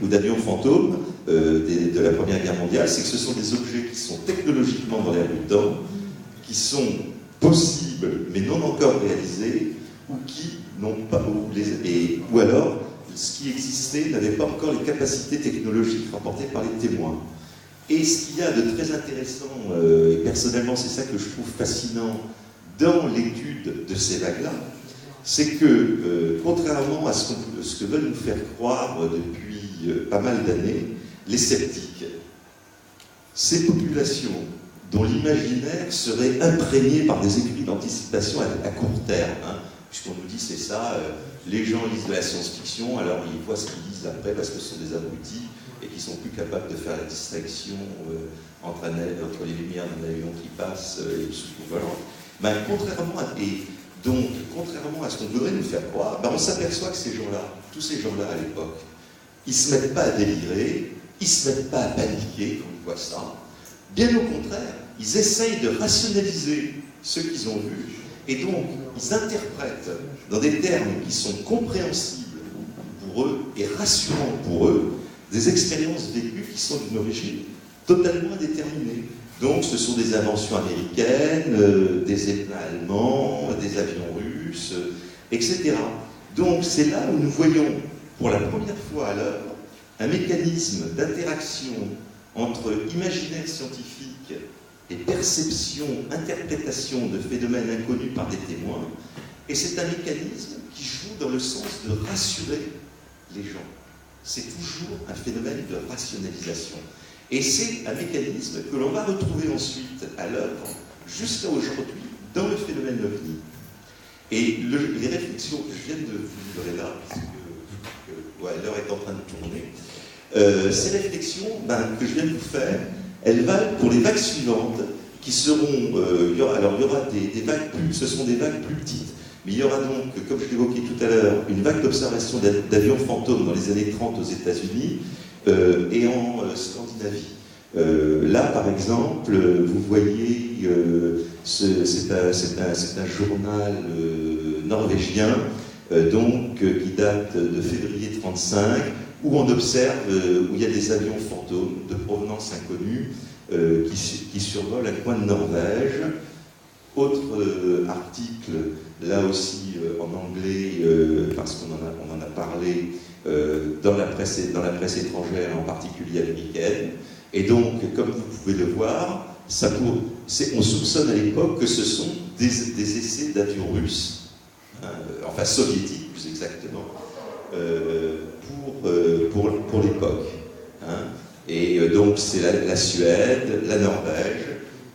ou d'avions fantômes de la Première Guerre mondiale, c'est que ce sont des objets qui sont technologiquement dans l'air du temps, qui sont possibles mais non encore réalisés, ou qui n'ont pas, ou alors ce qui existait n'avait pas encore les capacités technologiques rapportées par les témoins. Et ce qu'il y a de très intéressant, et personnellement c'est ça que je trouve fascinant dans l'étude de ces vagues-là, c'est que, contrairement à ce que veulent nous faire croire depuis pas mal d'années, les sceptiques, ces populations dont l'imaginaire serait imprégné par des écrits d'anticipation à court terme, hein, puisqu'on nous dit c'est ça, les gens lisent de la science-fiction, alors ils voient ce qu'ils lisent après parce que ce sont des abrutis et qui sont plus capables de faire la distinction entre les lumières d'un avion qui passe et le souffle volant. Ben, contrairement à ce qu'on voudrait nous faire croire, ben on s'aperçoit que ces gens-là, tous ces gens-là à l'époque, ils ne se mettent pas à délirer, ils ne se mettent pas à paniquer quand ils voient ça. Bien au contraire, ils essayent de rationaliser ce qu'ils ont vu, et donc ils interprètent dans des termes qui sont compréhensibles pour eux et rassurants pour eux, des expériences vécues qui sont d'une origine totalement indéterminée. Donc ce sont des inventions américaines, des zeppelins allemands, des avions russes, etc. Donc c'est là où nous voyons pour la première fois à l'œuvre un mécanisme d'interaction entre imaginaire scientifique et perception, interprétation de phénomènes inconnus par des témoins. Et c'est un mécanisme qui joue dans le sens de rassurer les gens. C'est toujours un phénomène de rationalisation. Et c'est un mécanisme que l'on va retrouver ensuite à l'œuvre, jusqu'à aujourd'hui, dans le phénomène ovni. Et les réflexions que je viens de vous livrer là, parce que l'heure est en train de tourner, ces réflexions que je viens de vous faire, elles valent pour les vagues suivantes, qui seront... il y aura des vagues ce sont des vagues plus petites. Mais il y aura donc, comme je l'évoquais tout à l'heure, une vague d'observation d'avions fantômes dans les années 30 aux États-Unis et en Scandinavie. Là, par exemple, vous voyez, c'est un journal norvégien qui date de février 1935, où on observe, où il y a des avions fantômes de provenance inconnue qui survolent un coin de Norvège. Autre article, là aussi en anglais, parce qu'on en a parlé dans la presse étrangère, en particulier américaine. Et donc, comme vous pouvez le voir, on soupçonne à l'époque que ce sont des essais d'avions russes, enfin soviétiques plus exactement, pour l'époque. Hein. Et donc c'est la Suède, la Norvège,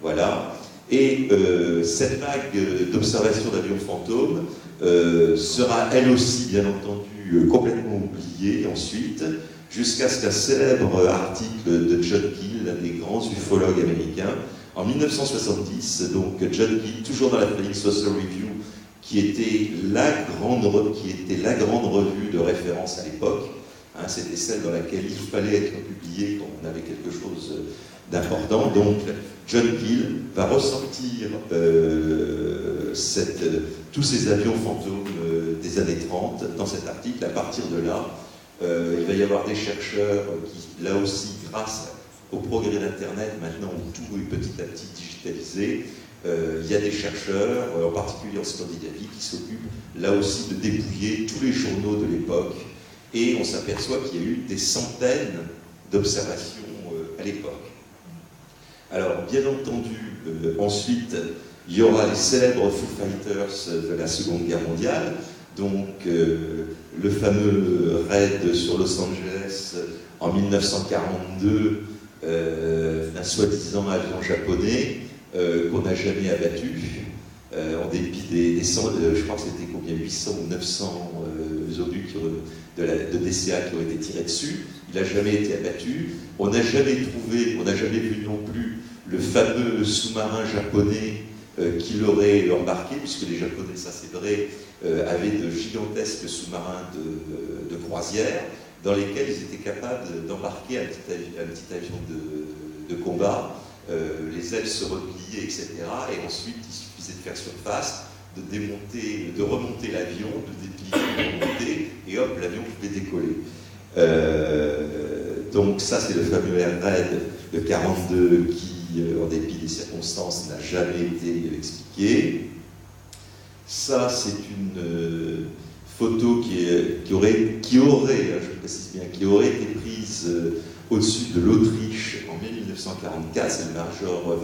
voilà. Et cette vague d'observation d'avions fantômes sera elle aussi, bien entendu, complètement oubliée ensuite, jusqu'à ce qu'un célèbre article de John Keel, l'un des grands ufologues américains, en 1970, donc John Keel, toujours dans la Phoenix Social Review, qui était la grande revue de référence à l'époque, hein, c'était celle dans laquelle il fallait être publié quand on avait quelque chose d'important. Donc John Keel va ressortir tous ces avions fantômes des années 30 dans cet article. À partir de là, il va y avoir des chercheurs qui, là aussi, grâce au progrès d'Internet, maintenant où tout est petit à petit digitalisé, il y a des chercheurs, en particulier en Scandinavie, qui s'occupent là aussi de dépouiller tous les journaux de l'époque, et on s'aperçoit qu'il y a eu des centaines d'observations à l'époque. Alors, bien entendu, ensuite, il y aura les célèbres Foo Fighters de la Seconde Guerre mondiale, donc le fameux raid sur Los Angeles en 1942 d'un soi-disant avion japonais qu'on n'a jamais abattu, en dépit des je crois que c'était combien, 800 ou 900 obus de DCA qui ont été tirés dessus. Il n'a jamais été abattu. On n'a jamais trouvé, on n'a jamais vu non plus le fameux sous-marin japonais qui l'aurait embarqué, puisque les Japonais, ça c'est vrai, avaient de gigantesques sous-marins de croisière dans lesquels ils étaient capables d'embarquer un petit avion de combat. Les ailes se repliaient, etc. Et ensuite, il suffisait de faire surface, de remonter l'avion, de déplier, de remonter, et hop, l'avion pouvait décoller. Donc ça, c'est le fameux Air Raid de 42 qui, en dépit des circonstances, n'a jamais été expliqué. Ça, c'est une photo qui aurait, je précise bien, qui aurait été prise au-dessus de l'Autriche en mai 1944. C'est le major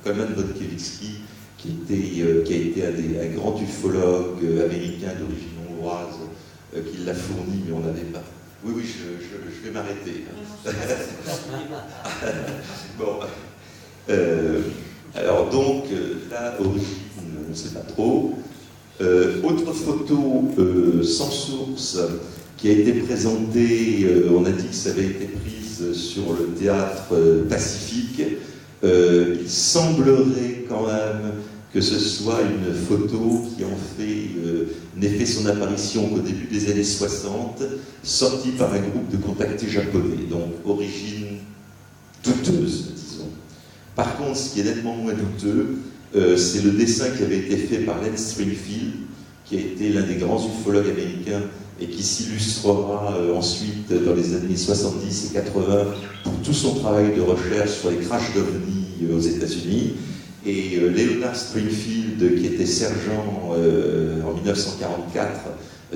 Coleman Wojtkiewicz qui a été un grand ufologue américain d'origine hongroise qui l'a fourni, mais on n'avait pas. Oui, je vais m'arrêter. Bon. Alors donc, là, origine, je ne sais pas trop. Autre photo sans source qui a été présentée, on a dit que ça avait été prise sur le théâtre Pacifique. Il semblerait quand même que ce soit une photo qui n'ait fait son apparition qu'au début des années 60, sortie par un groupe de contactés japonais, donc origine douteuse, disons. Par contre, ce qui est nettement moins douteux, c'est le dessin qui avait été fait par Len Stringfield, qui a été l'un des grands ufologues américains et qui s'illustrera ensuite dans les années 70 et 80 pour tout son travail de recherche sur les crashs d'ovnis aux États-Unis. Et Leonard Stringfield, qui était sergent en 1944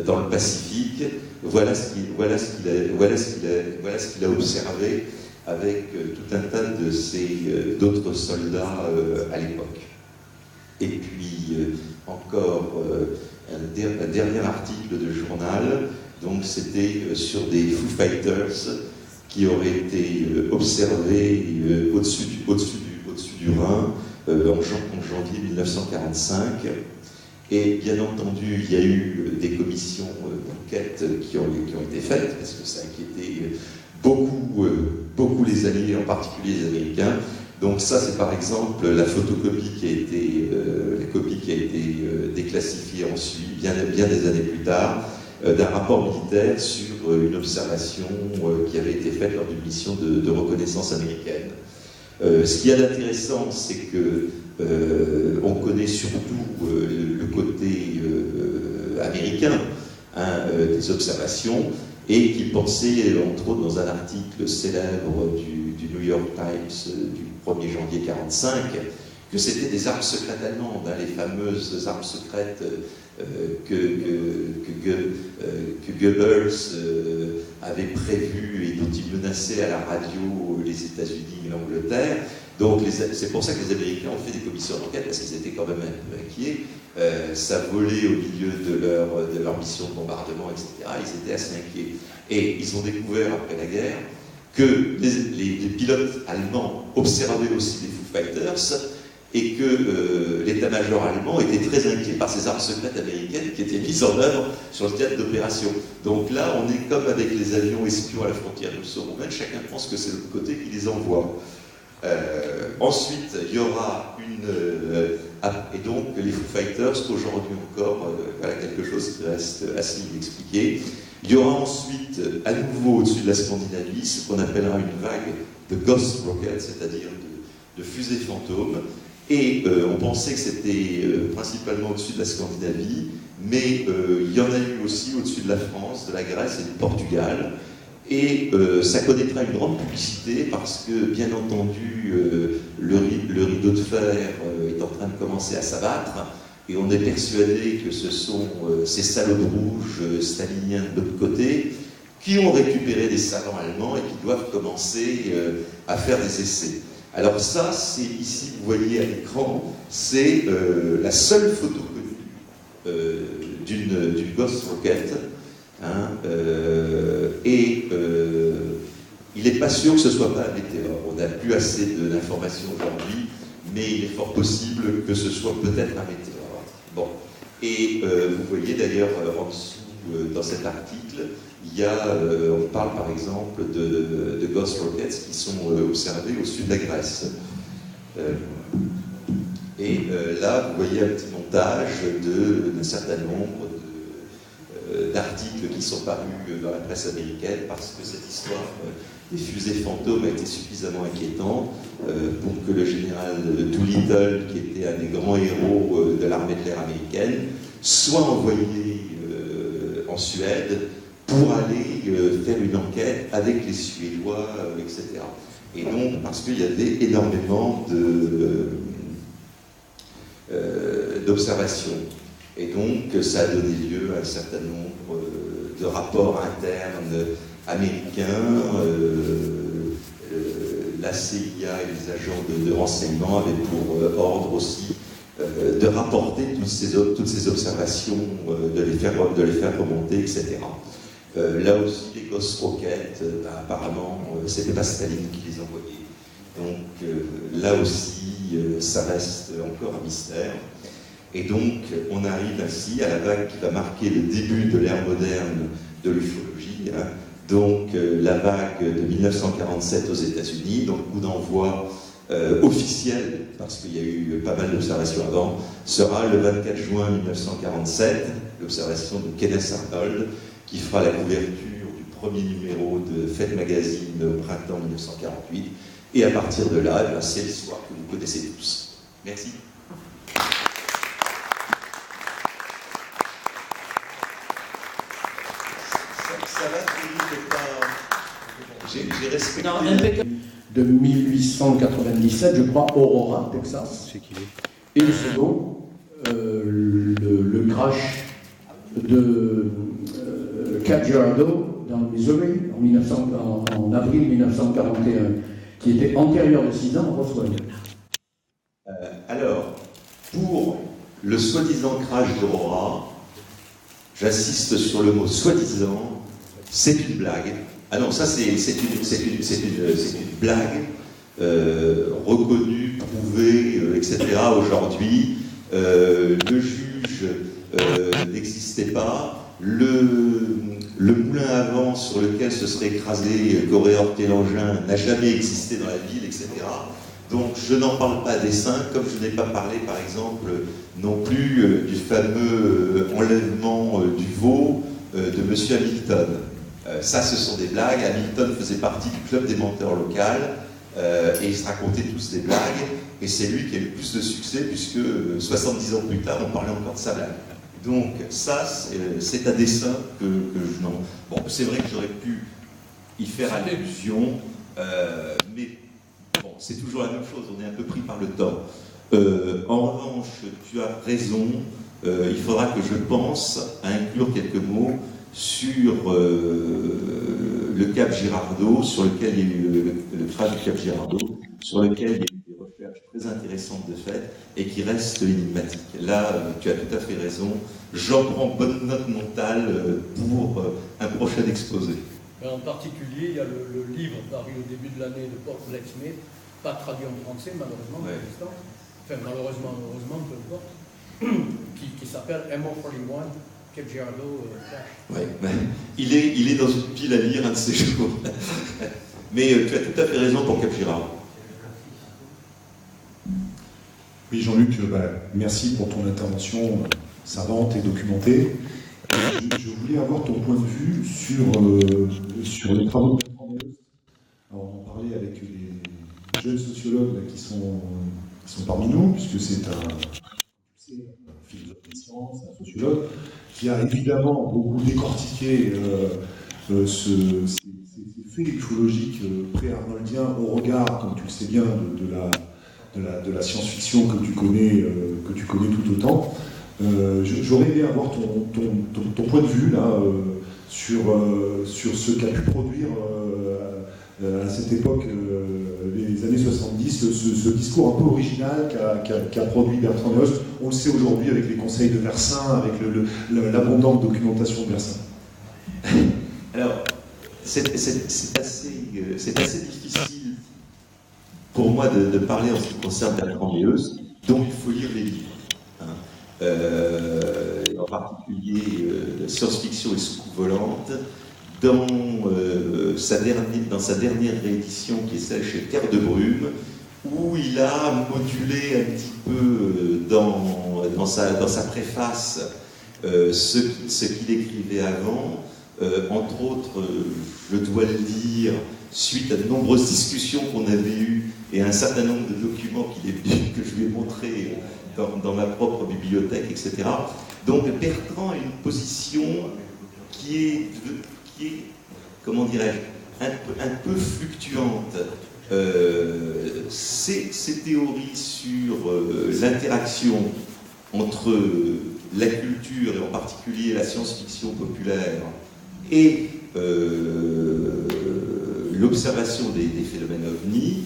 dans le Pacifique, voilà ce qu'il a observé avec tout un tas d'autres soldats à l'époque. Et puis encore un dernier article de journal, donc c'était sur des Foo Fighters qui auraient été observés au-dessus du Rhin en janvier 1945. Et bien entendu, il y a eu des commissions d'enquête qui ont été faites, parce que ça inquiétait beaucoup les Alliés, en particulier les Américains. Donc ça, c'est par exemple la photocopie la copie qui a été déclassifiée ensuite, bien des années plus tard, d'un rapport militaire sur une observation qui avait été faite lors d'une mission de reconnaissance américaine. Ce qu'il y a d'intéressant, c'est que on connaît surtout le côté américain des observations, et qui pensait, entre autres, dans un article célèbre du New York Times du 1er janvier 1945, que c'était des armes secrètes allemandes, les fameuses armes secrètes que Goebbels avait prévues et dont il menaçait à la radio les États-Unis et l'Angleterre. Donc c'est pour ça que les Américains ont fait des commissions d'enquête, parce qu'ils étaient quand même un peu inquiets. Ça volait au milieu de leur mission de bombardement, etc. Ils étaient assez inquiets. Et ils ont découvert, après la guerre, que les pilotes allemands observaient aussi les Foo Fighters, et que l'état-major allemand était très inquiet par ces armes secrètes américaines qui étaient mises en œuvre sur le théâtre d'opération. Donc là, on est comme avec les avions espions à la frontière russo-roumaine, chacun pense que c'est le côté qui les envoie. Ensuite, il y aura et donc les Foo Fighters, aujourd'hui encore, voilà quelque chose qui reste assez inexpliqué. Il y aura ensuite, à nouveau au-dessus de la Scandinavie, ce qu'on appellera une vague de ghost rockets, c'est-à-dire de fusées fantômes. Et on pensait que c'était principalement au-dessus de la Scandinavie, mais il y en a eu aussi au-dessus de la France, de la Grèce et du Portugal. Et ça connaîtra une grande publicité parce que, bien entendu, le rideau de fer est en train de commencer à s'abattre, et on est persuadé que ce sont ces salauds de rouge staliniens de l'autre côté qui ont récupéré des savants allemands et qui doivent commencer à faire des essais. Alors ça, c'est ici, vous voyez à l'écran, c'est la seule photo connue d'une Ghost Rocket. Il n'est pas sûr que ce ne soit pas un météore. On n'a plus assez d'informations aujourd'hui, mais il est fort possible que ce soit peut-être un météore. Bon. Et vous voyez d'ailleurs en dessous, dans cet article, il y a, on parle par exemple de Ghost Rockets qui sont observés au sud de la Grèce. Là, vous voyez un petit montage d'un certain nombre d'articles qui sont parus dans la presse américaine parce que cette histoire des fusées fantômes a été suffisamment inquiétante pour que le général Doolittle, qui était un des grands héros de l'armée de l'air américaine, soit envoyé en Suède pour aller faire une enquête avec les Suédois, etc. Et donc, parce qu'il y avait énormément d'observations. Et donc, ça a donné lieu à un certain nombre de rapports internes américains. La CIA et les agents de renseignement avaient pour ordre aussi de rapporter toutes ces observations, de les faire remonter, etc. Là aussi, les Ghost Rockets, apparemment, c'était pas Staline qui les envoyait. Donc là aussi, ça reste encore un mystère. Et donc, on arrive ainsi à la vague qui va marquer le début de l'ère moderne de l'ufologie. Hein. Donc, la vague de 1947 aux États-Unis, donc coup d'envoi officiel, parce qu'il y a eu pas mal d'observations avant, sera le 24 juin 1947, l'observation de Kenneth Arnold, qui fera la couverture du premier numéro de Fête Magazine au printemps 1948. Et à partir de là, c'est l'histoire que vous connaissez tous. Merci. Ça va, j'ai respecté... De 1897, je crois, Aurora, Texas. Et le second, le crash de Cape Girardeau, dans le Missouri, en avril 1941, qui était antérieur de 6 ans à Roswell. Alors, pour le soi-disant crash d'Aurora, j'insiste sur le mot soi-disant, c'est une blague. Ah non, ça c'est une blague reconnue, prouvée, etc. Aujourd'hui. Le juge n'existait pas. Le moulin à vent sur lequel se serait écrasé Gorée-Orté-Langin n'a jamais existé dans la ville, etc. Donc je n'en parle pas à dessein, comme je n'ai pas parlé par exemple non plus du fameux enlèvement du veau de M. Hamilton. Ça, ce sont des blagues. Hamilton faisait partie du club des menteurs local et ils se racontaient tous des blagues. Et c'est lui qui a eu le plus de succès puisque 70 ans plus tard, on parlait encore de sa blague. Donc ça, c'est à dessein que je n'en... Bon, c'est vrai que j'aurais pu y faire allusion, mais bon, c'est toujours la même chose, on est un peu pris par le temps. En revanche, tu as raison, il faudra que je pense à inclure quelques mots sur le Cap Girardeau, sur lequel il y a eu le crash du Cap Girardeau, sur lequel il y a eu des recherches très intéressantes de fait et qui restent énigmatiques. Là, tu as tout à fait raison. J'en prends bonne note mentale pour un prochain exposé. En particulier, il y a le livre paru au début de l'année de Paul Blacksmith, pas traduit en français malheureusement, pour l'instant. Enfin malheureusement, heureusement, peu importe, qui s'appelle MO41. Cape Girardeau ouais, il est dans une pile à lire un de ces jours. Mais tu as tout à fait raison pour Cape Girardeau. Oui, Jean-Luc, merci pour ton intervention savante et documentée. Je voulais avoir ton point de vue sur les travaux de Bertrand Meust. Alors, on en parlait avec les jeunes sociologues qui sont parmi nous, puisque c'est un philosophe des sciences, un sociologue, qui a évidemment beaucoup décortiqué ces faits ufologiques pré-arnoldiens au regard, comme tu le sais bien, de la science-fiction que tu connais tout autant. J'aurais aimé avoir ton point de vue là, sur ce qu'a pu produire à cette époque, les années 70, ce discours un peu original qu'a produit Bertrand Meust. On le sait aujourd'hui avec les conseils de Versin, avec l'abondante documentation de Versin. Alors, c'est assez difficile pour moi de parler en ce qui concerne Bertrand Meeus, donc il faut lire les livres. Hein. En particulier Science-fiction et soucoupe volante, dans sa dernière réédition qui est celle chez Terre de Brume, où il a modulé un petit peu dans sa préface ce qu'il écrivait avant. Entre autres, je dois le dire, suite à de nombreuses discussions qu'on avait eues et à un certain nombre de documents que je lui ai montrés dans ma propre bibliothèque, etc. Donc Bertrand a une position qui est comment dirais-je, un peu fluctuante. Ces théories sur l'interaction entre la culture, et en particulier la science-fiction populaire, et l'observation des phénomènes ovnis,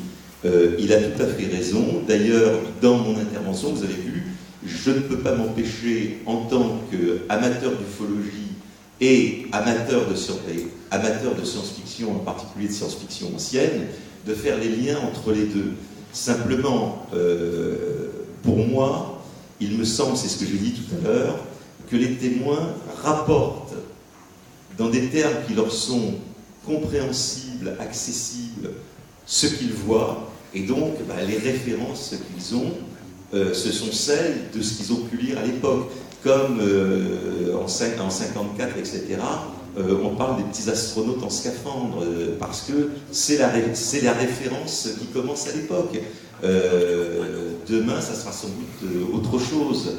il a tout à fait raison. D'ailleurs, dans mon intervention, vous avez vu, je ne peux pas m'empêcher, en tant qu'amateur d'ufologie et amateur de science-fiction, en particulier de science-fiction ancienne, de faire les liens entre les deux. Simplement, pour moi, il me semble, c'est ce que j'ai dit tout à l'heure, que les témoins rapportent, dans des termes qui leur sont compréhensibles, accessibles, ce qu'ils voient, et donc les références qu'ils ont, ce sont celles de ce qu'ils ont pu lire à l'époque. Comme en 54, etc., on parle des petits astronautes en scaphandre, parce que c'est la référence qui commence à l'époque. Demain, ça sera sans doute autre chose.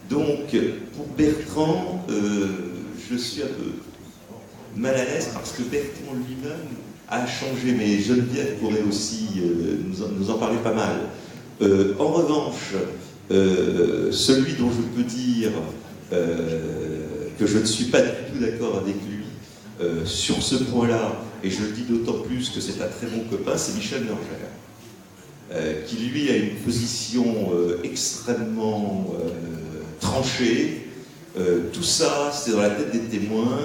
Donc, pour Bertrand, je suis un peu mal à l'aise, parce que Bertrand lui-même a changé, mais Geneviève pourrait aussi nous en parler pas mal. En revanche, celui dont je peux dire que je ne suis pas du tout d'accord avec lui sur ce point-là, et je le dis d'autant plus que c'est un très bon copain, c'est Michel Murger, qui lui a une position extrêmement tranchée. Tout ça, c'est dans la tête des témoins.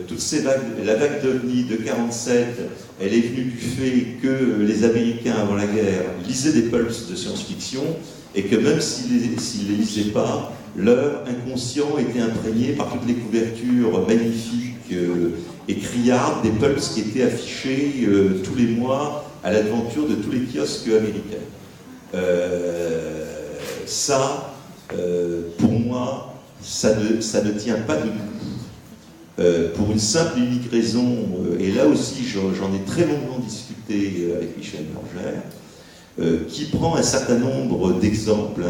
Toutes ces vagues, la vague d'OVNI de 47, elle est venue du fait que les Américains, avant la guerre, lisaient des pulps de science-fiction, et que même s'ils ne les lisaient pas, leur inconscient était imprégné par toutes les couvertures magnifiques et criardes des pulps qui étaient affichés tous les mois à l'aventure de tous les kiosques américains. Pour moi, ça ne tient pas debout. Pour une simple et unique raison, et là aussi j'en ai très longuement discuté avec Michel Murger, qui prend un certain nombre d'exemples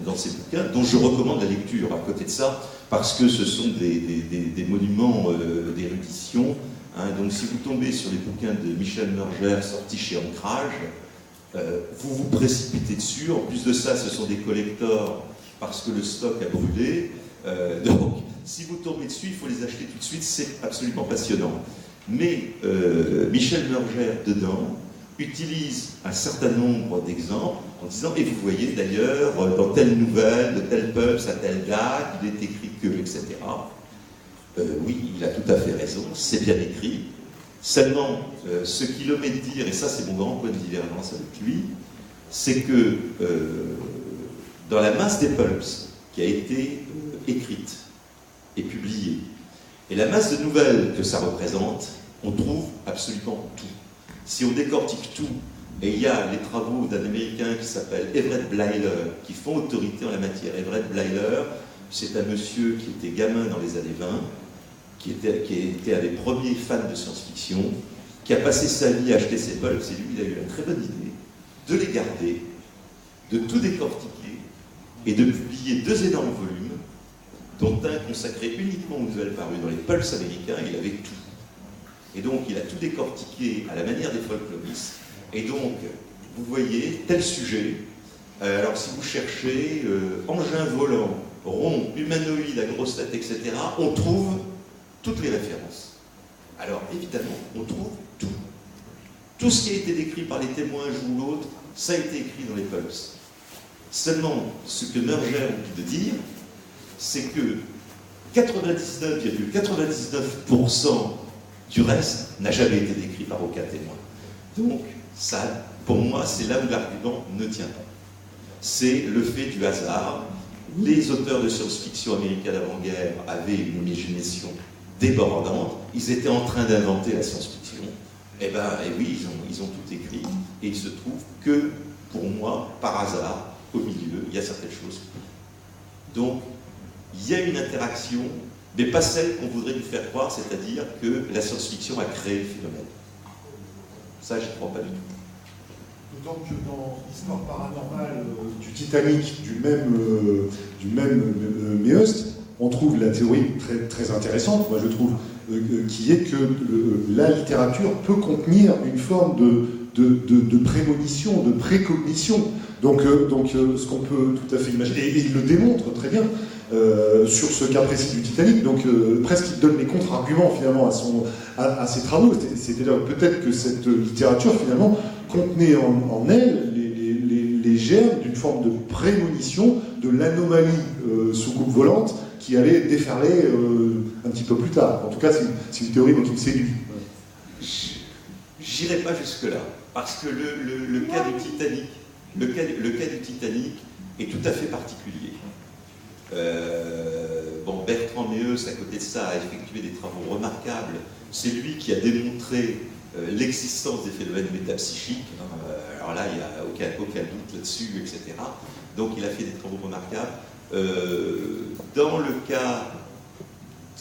dans ses bouquins, dont je recommande la lecture à côté de ça, parce que ce sont des monuments d'érudition. Donc si vous tombez sur les bouquins de Michel Murger sortis chez Ancrage, vous vous précipitez dessus. En plus de ça, ce sont des collectors, parce que le stock a brûlé. Donc, si vous tombez dessus, il faut les acheter tout de suite, c'est absolument passionnant. Mais Michel Murger, dedans, utilise un certain nombre d'exemples en disant, et vous voyez d'ailleurs, dans telle nouvelle, de tel peuple, à telle date, il est écrit que, etc. Oui, il a tout à fait raison, c'est bien écrit. Seulement, ce qu'il omet de dire, et ça c'est mon grand point de divergence avec lui, c'est que dans la masse des pulps qui a été écrite et publiée, et la masse de nouvelles que ça représente, on trouve absolument tout. Si on décortique tout, et il y a les travaux d'un Américain qui s'appelle Everett Bleiler, qui font autorité en la matière. Everett Bleiler, c'est un monsieur qui était gamin dans les années 20, qui était un des premiers fans de science-fiction, qui a passé sa vie à acheter ses pulps, et lui, il a eu la très bonne idée de les garder, de tout décortiquer, et de publier 2 énormes volumes, dont un consacré uniquement aux nouvelles parues dans les pulps américains. Il avait tout. Et donc, il a tout décortiqué à la manière des folkloristes. Et donc, vous voyez, tel sujet, alors si vous cherchez engin volant, rond, humanoïde, à grosse tête, etc., on trouve toutes les références. Alors, évidemment, on trouve tout. Tout ce qui a été décrit par les témoins, un jour ou l'autre, ça a été écrit dans les pulps. Seulement, ce que Murger oublie de dire, c'est que 99,99% du reste n'a jamais été décrit par aucun témoin. Donc, ça pour moi, c'est là où l'argument ne tient pas. C'est le fait du hasard. Les auteurs de science-fiction américains d'avant-guerre avaient une imagination débordante. Ils étaient en train d'inventer la science-fiction. Et oui, ils ont tout écrit. Et il se trouve que, pour moi, par hasard, au milieu, il y a certaines choses. Donc, il y a une interaction, mais pas celle qu'on voudrait nous faire croire, c'est-à-dire que la science-fiction a créé le phénomène. Ça, je ne crois pas du tout. D'autant que dans l'histoire paranormale du Titanic, du même Meust, on trouve la théorie très, très intéressante, moi je trouve, qui est que la littérature peut contenir une forme de prémonition, de précognition. Donc ce qu'on peut tout à fait imaginer, et il le démontre très bien sur ce cas précis du Titanic, donc presque il donne les contre-arguments finalement à ses travaux. C'est-à-dire peut-être que cette littérature finalement contenait en elle les germes d'une forme de prémonition de l'anomalie soucoupe volante qui allait déferler un petit peu plus tard. En tout cas, c'est une théorie qui me séduit. J'irai pas jusque-là, parce que le cas du Titanic, le cas du Titanic est tout à fait particulier. Bertrand Meeus, à côté de ça, a effectué des travaux remarquables. C'est lui qui a démontré l'existence des phénomènes métapsychiques. Alors là, il n'y a aucun doute là-dessus, etc. Donc il a fait des travaux remarquables. Dans le cas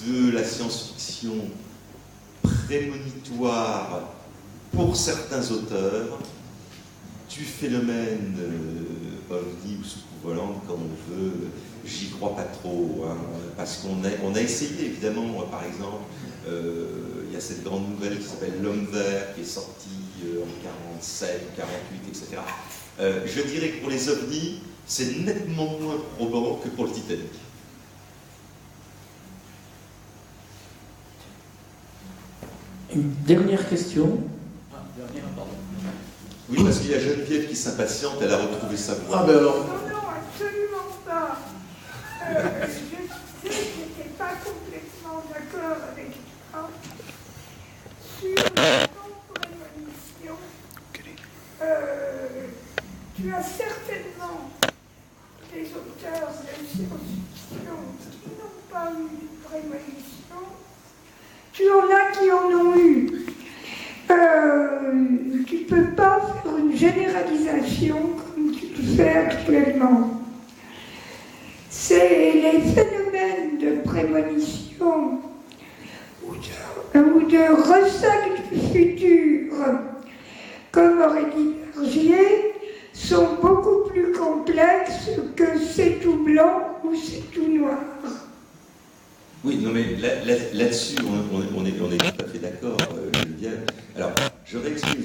de la science-fiction prémonitoire pour certains auteurs, du phénomène ovni ou soucoupe volante, comme on veut, j'y crois pas trop, hein, parce qu'on a essayé, évidemment, par exemple, il y a cette grande nouvelle qui s'appelle L'Homme Vert, qui est sortie en 47, 48, etc. Je dirais que pour les ovnis, c'est nettement moins probant que pour le Titanic. Une dernière question. Oui, parce qu'il y a Geneviève qui s'impatiente, elle a retrouvé sa voix. Ah ben alors. Non, absolument pas. Je sais que je n'étais pas complètement d'accord avec toi sur la non-prémonition. Tu as certainement des auteurs de science-fiction qui n'ont pas eu de prémonition. Tu en as qui en ont eu. Tu ne peux pas faire une généralisation comme tu le fais actuellement. C'est les phénomènes de prémonition ou de ressac du futur, comme aurait dit Bergier, sont beaucoup plus complexes que c'est tout blanc ou c'est tout noir. Oui, non mais là-dessus, on est tout à fait d'accord, Geneviève. Alors, je réexplique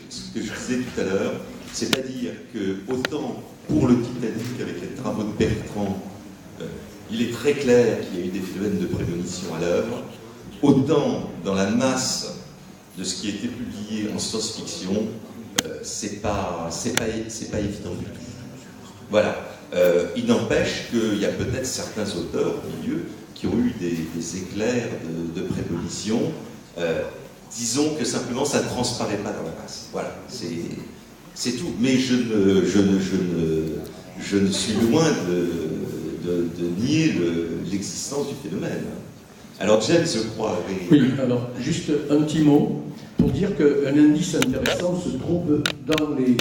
ce que je disais tout à l'heure, c'est-à-dire que autant pour le Titanic, avec les travaux de Bertrand, il est très clair qu'il y a eu des phénomènes de prémonition à l'œuvre, autant dans la masse de ce qui a été publié en science-fiction, c'est pas évident du tout. Voilà. Il n'empêche qu'il y a peut-être certains auteurs au milieu qui ont eu des éclairs de prémonition. Disons que simplement ça ne transparaît pas dans la masse. Voilà, c'est tout. Mais je ne suis loin de nier l'existence du phénomène. Alors James, je crois... Oui, alors juste un petit mot pour dire qu'un indice intéressant se trouve dans les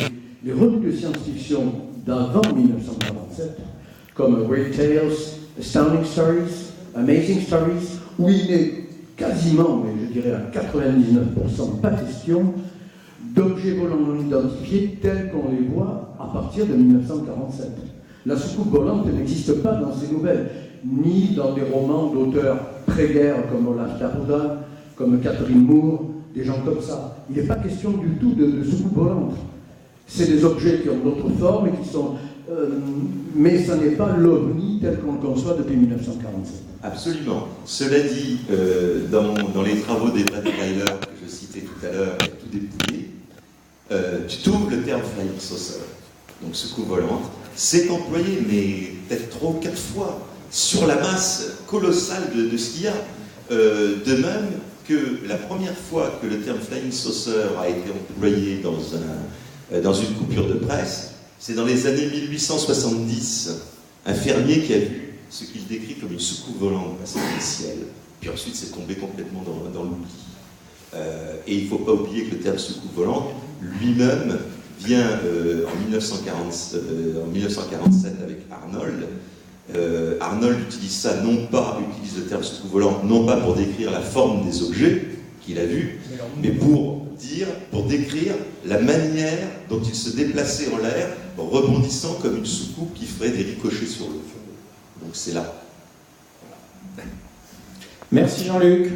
revues de science-fiction d'avant 1947, comme Great Tales, Astounding Stories, Amazing Stories, où il n'est quasiment, mais je dirais à 99%, pas question d'objets volants non identifiés tels qu'on les voit à partir de 1947. La soucoupe volante n'existe pas dans ces nouvelles, ni dans des romans d'auteurs pré-guerre comme Olaf Tarda, comme Catherine Moore, des gens comme ça. Il n'est pas question du tout de soucoupe volante. C'est des objets qui ont d'autres formes et qui sont... mais ça n'est pas l'OVNI tel qu'on le conçoit depuis 1947. Absolument. Cela dit, dans les travaux d'Eva Weiler que je citais tout à l'heure, tout dépouillé, tu trouves le terme flying saucer, donc soucoupe volante, c'est employé, mais peut-être 3 ou 4 fois, sur la masse colossale de ce qu'il y a. De même que la première fois que le terme flying saucer a été employé dans une coupure de presse. C'est dans les années 1870, un fermier qui a vu ce qu'il décrit comme une soucoupe volante passer dans le ciel, puis ensuite c'est tombé complètement dans l'oubli. Et il ne faut pas oublier que le terme soucoupe volante lui-même vient en 1947 avec Arnold. Arnold utilise le terme soucoupe volante non pas pour décrire la forme des objets qu'il a vus, mais pour décrire la manière dont il se déplaçait en l'air, rebondissant comme une soucoupe qui ferait des ricochets sur le fond. Donc c'est là. Merci Jean-Luc.